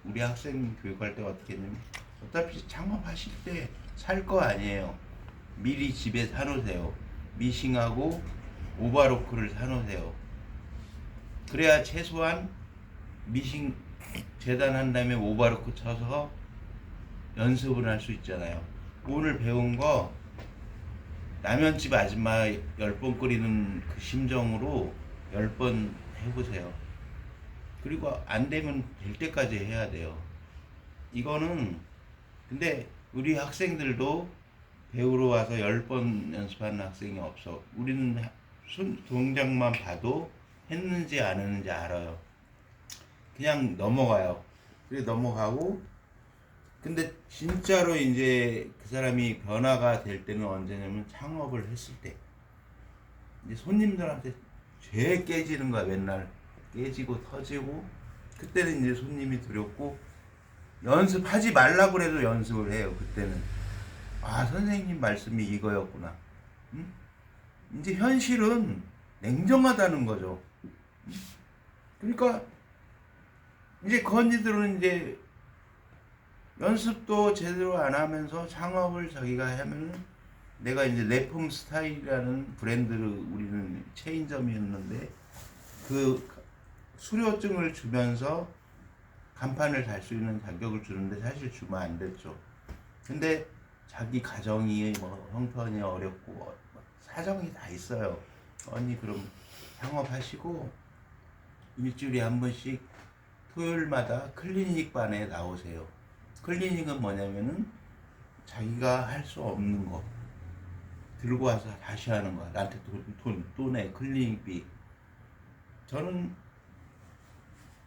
우리 학생 교육할 때 어떻게 했냐면 어차피 창업하실 때 살 거 아니에요. 미리 집에 사놓으세요. 미싱하고 오바로크를 사놓으세요. 그래야 최소한 미싱 재단한 다음에 오바로크 쳐서 연습을 할 수 있잖아요. 오늘 배운 거 라면집 아줌마 10번 끓이는 그 심정으로 10번 해보세요. 그리고 안 되면 될 때까지 해야 돼요. 이거는 근데 우리 학생들도 배우러 와서 10번 연습하는 학생이 없어. 우리는 동작만 봐도 했는지 안 했는지 알아요. 그냥 넘어가요. 그래 넘어가고 근데 진짜로 이제 그 사람이 변화가 될 때는 언제냐면 창업을 했을 때 이제 손님들한테 죄 깨지는 거야. 맨날 깨지고 터지고 그때는 이제 손님이 두렵고 연습하지 말라고 그래도 연습을 해요. 그때는 아 선생님 말씀이 이거였구나. 이제 현실은 냉정하다는 거죠. 그러니까 이제 그 언니들은 이제 연습도 제대로 안 하면서 창업을 자기가 하면은 내가 이제 레폼 스타일이라는 브랜드를 우리는 체인점이었는데 그 수료증을 주면서 간판을 달 수 있는 자격을 주는데 사실 주면 안 됐죠. 근데 자기 가정이 뭐 형편이 어렵고 사정이 다 있어요. 언니 그럼 창업하시고 일주일에 한 번씩 토요일마다 클리닉 반에 나오세요. 클리닉은 뭐냐면은 자기가 할 수 없는 거 들고 와서 다시 하는 거야. 나한테 돈 또 내 클리닉비. 저는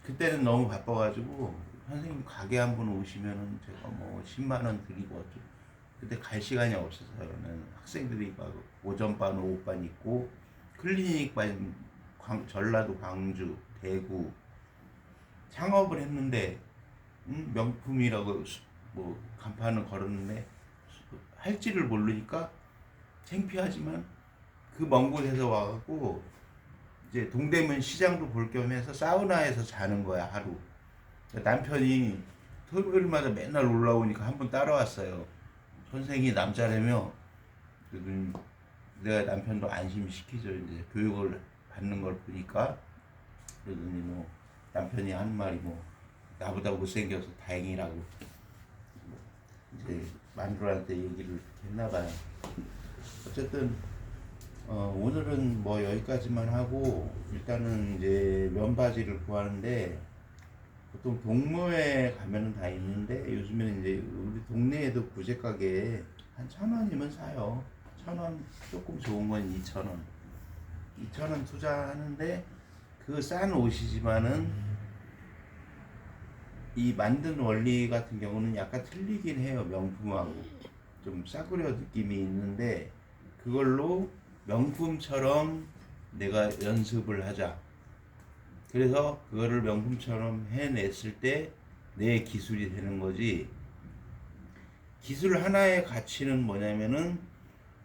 그때는 너무 바빠가지고 선생님 가게 한번 오시면은 제가 뭐 10만 원 드리고 어쩌고. 그때 갈 시간이 없어서는 학생들이 막 오전반 오후반 있고 클리닉반 전라도 광주 대구 창업을 했는데 명품이라고 뭐 간판을 걸었는데 할지를 모르니까 창피하지만 그 먼 곳에서 와갖고 이제 동대문 시장도 볼 겸 해서 사우나에서 자는 거야 하루. 남편이 토요일마다 맨날 올라오니까 한 번 따라왔어요. 선생이 남자라며. 그러더니 내가 남편도 안심시키죠. 이제 교육을 받는 걸 보니까. 그러더니 뭐 남편이 하는 말이 뭐 나보다 못생겨서 다행이라고 이제 마누라한테 얘기를 이렇게 했나 봐요. 어쨌든 오늘은 뭐 여기까지만 하고 일단은 이제 면바지를 구하는데 보통 동묘에 가면은 다 있는데 요즘에는 이제 우리 동네에도 구제 가게에 한 1,000원이면 사요. 1,000원 조금 좋은 건 2,000원. 2,000원 투자하는데 그 싼 옷이지만은 이 만든 원리 같은 경우는 약간 틀리긴 해요. 명품하고 좀 싸구려 느낌이 있는데 그걸로 명품처럼 내가 연습을 하자. 그래서 그거를 명품처럼 해냈을 때 내 기술이 되는 거지. 기술 하나의 가치는 뭐냐면은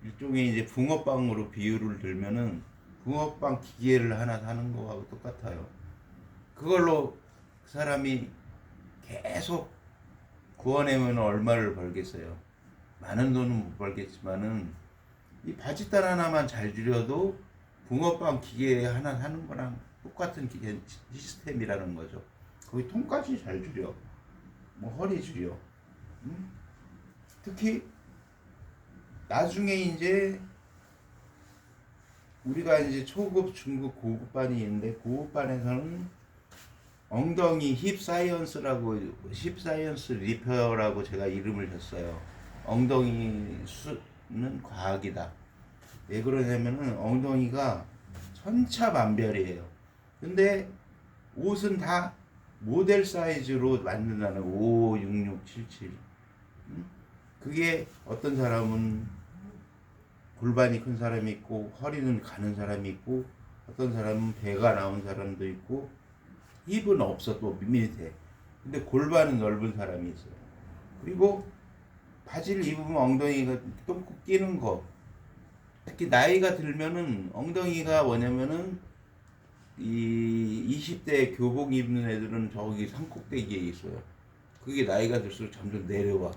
일종의 이제 붕어빵으로 비유를 들면은 붕어빵 기계를 하나 사는 거하고 똑같아요. 그걸로 그 사람이 계속 구워내면 얼마를 벌겠어요. 많은 돈은 못 벌겠지만은 이 바짓단 하나만 잘 줄여도 붕어빵 기계 하나 사는 거랑 똑같은 기계 시스템이라는 거죠. 거기 통까지 잘 줄여, 뭐 허리 줄여. 특히 나중에 이제 우리가 이제 초급, 중급, 고급반이 있는데 고급반에서는 엉덩이 힙 사이언스라고 힙 사이언스 리페어라고 제가 이름을 줬어요. 엉덩이 수는 과학이다. 왜 그러냐면은 엉덩이가 천차만별이에요. 근데 옷은 다 모델 사이즈로 만든다는 5, 6, 6, 7, 7. 그게 어떤 사람은 골반이 큰 사람이 있고 허리는 가는 사람이 있고 어떤 사람은 배가 나온 사람도 있고 힙은 없어 또 밑에. 근데 골반은 넓은 사람이 있어요. 그리고 바지를 입으면 엉덩이가 똥꾹 끼는 거. 특히 나이가 들면은 엉덩이가 뭐냐면은 이 20대 교복 입는 애들은 저기 산꼭대기에 있어요. 그게 나이가 들수록 점점 내려와.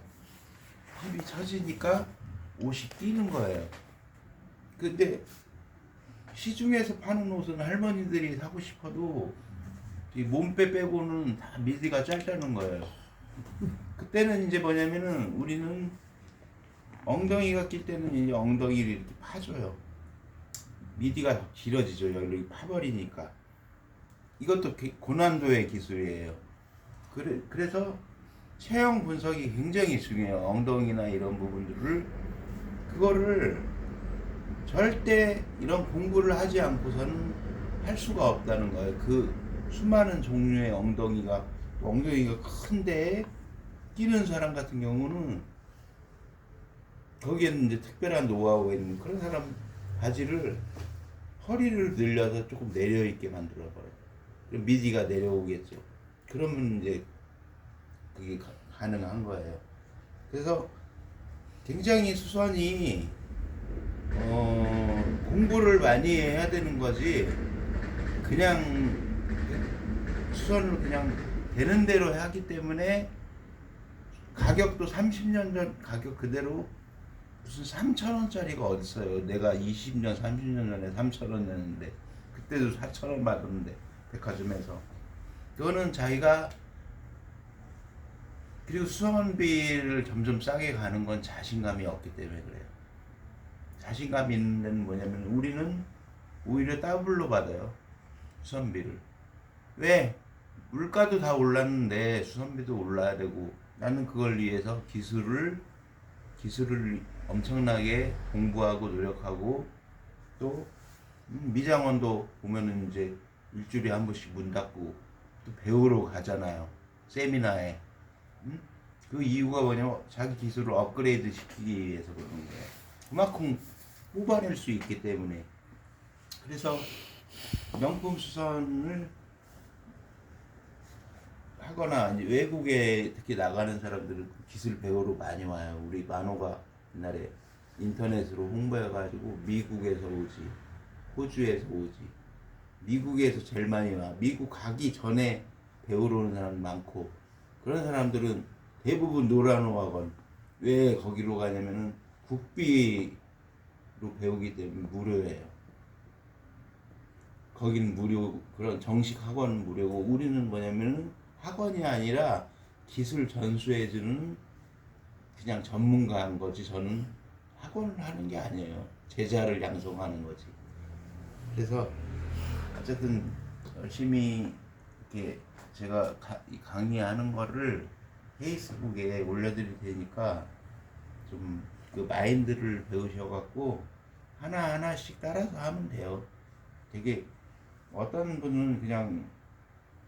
힙이 처지니까 옷이 뛰는 거예요. 근데 시중에서 파는 옷은 할머니들이 사고 싶어도 이 몸빼 빼고는 다 미디가 짧다는 거예요. 그때는 이제 뭐냐면은 우리는 엉덩이가 낄 때는 이제 엉덩이를 이렇게 파줘요. 미디가 더 길어지죠. 여기 파버리니까. 이것도 고난도의 기술이에요. 그래서 체형 분석이 굉장히 중요해요. 엉덩이나 이런 부분들을. 그거를 절대 이런 공부를 하지 않고서는 할 수가 없다는 거예요. 그 수많은 종류의 엉덩이가 큰데 끼는 사람 같은 경우는 거기에는 이제 특별한 노하우가 있는 그런 사람 바지를 허리를 늘려서 조금 내려있게 만들어버려요. 그럼 미디가 내려오겠죠. 그러면 이제 그게 가능한 거예요. 그래서 굉장히 수선이 공부를 많이 해야 되는 거지 그냥 수선을 그냥 되는 대로 하기 때문에 가격도 30년 전 가격 그대로 무슨 3,000원짜리가 어딨어요. 내가 20년 30년 전에 3,000원이었는데 그때도 4,000원 받았는데 백화점에서 그거는 자기가 그리고 수선비를 점점 싸게 가는 건 자신감이 없기 때문에 그래요. 자신감 있는 데는 뭐냐면 우리는 오히려 더블로 받아요. 수선비를. 왜? 물가도 다 올랐는데 수선비도 올라야 되고 나는 그걸 위해서 기술을 엄청나게 공부하고 노력하고 또 미장원도 보면은 이제 일주일에 한 번씩 문 닫고 또 배우러 가잖아요. 세미나에. 응? 그 이유가 뭐냐면 자기 기술을 업그레이드 시키기 위해서 그러는 거예요. 그만큼 뽑아낼 수 있기 때문에. 그래서 명품 수선을 하거나 이제 외국에 특히 나가는 사람들은 기술 배우러 많이 와요. 우리 만호가 옛날에 인터넷으로 홍보해가지고 미국에서 오지, 호주에서 오지. 미국에서 제일 많이 와. 미국 가기 전에 배우러 오는 사람 많고, 그런 사람들은 대부분 노라노 학원. 왜 거기로 가냐면은 국비로 배우기 때문에 무료예요. 거기는 무료, 그런 정식 학원은 무료고, 우리는 뭐냐면은 학원이 아니라 기술 전수해주는 그냥 전문가인 거지. 저는 학원을 하는 게 아니에요. 제자를 양성하는 거지. 그래서 어쨌든 열심히 이렇게 제가 강의하는 거를 페이스북에 올려드릴 테니까 좀 그 마인드를 배우셔갖고 하나하나씩 따라서 하면 돼요. 되게 어떤 분은 그냥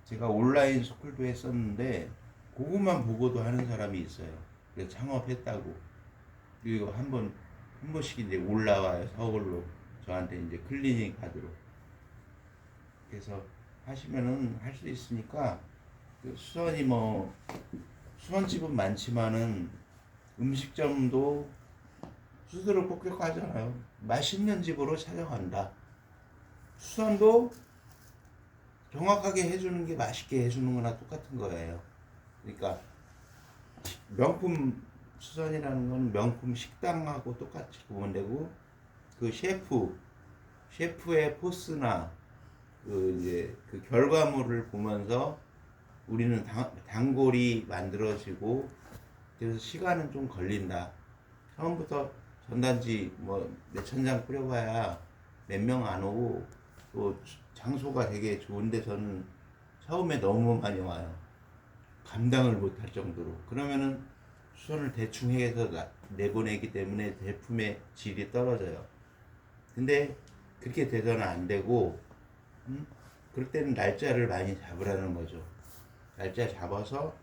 제가 온라인 스쿨도 했었는데 그것만 보고도 하는 사람이 있어요. 그래서 창업했다고. 그리고 한 번씩 이제 올라와요. 서울로 저한테 이제 클리닉 받으러. 그래서 하시면은 할 수 있으니까 그 수선이 뭐 수선집은 많지만은 음식점도 스스로 폭격하잖아요. 맛있는 집으로 찾아간다. 수선도 정확하게 해주는 게 맛있게 해주는 거나 똑같은 거예요. 그러니까 명품 수선이라는 건 명품 식당하고 똑같이 보면 되고, 그 셰프의 포스나 그 이제 그 결과물을 보면서 우리는 단골이 만들어지고, 그래서 시간은 좀 걸린다. 처음부터 전단지 뭐 몇천 장 뿌려봐야 몇 명 안 오고, 또 장소가 되게 좋은 데서는 처음에 너무 많이 와요. 감당을 못할 정도로. 그러면은 수선을 대충 해서 내보내기 때문에 제품의 질이 떨어져요. 근데 그렇게 돼서는 안 되고, 그럴 때는 날짜를 많이 잡으라는 거죠. 날짜 잡아서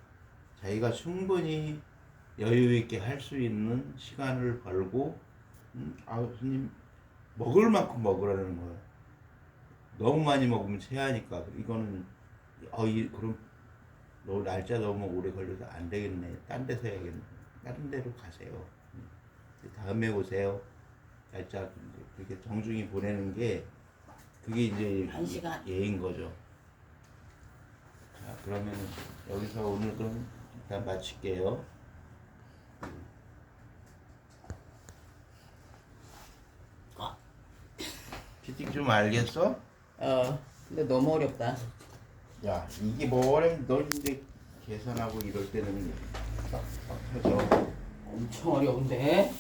자기가 충분히 여유 있게 할 수 있는 시간을 벌고, 손님 먹을 만큼 먹으라는 거예요. 너무 많이 먹으면 체하니까. 이거는 그럼 너 날짜 너무 오래 걸려서 안 되겠네. 딴 데서 해야겠네. 다른 데로 가세요. 다음에 오세요. 날짜 그렇게 정중히 보내는 게 그게 이제 1시간. 예인 거죠. 자, 그러면 여기서 오늘 그럼 일단 마칠게요. 피팅 좀 알겠어? 근데 너무 어렵다. 야, 이게 뭐 어려면 너 이제 계산하고 이럴 때는 딱 터져. 엄청 어려운데?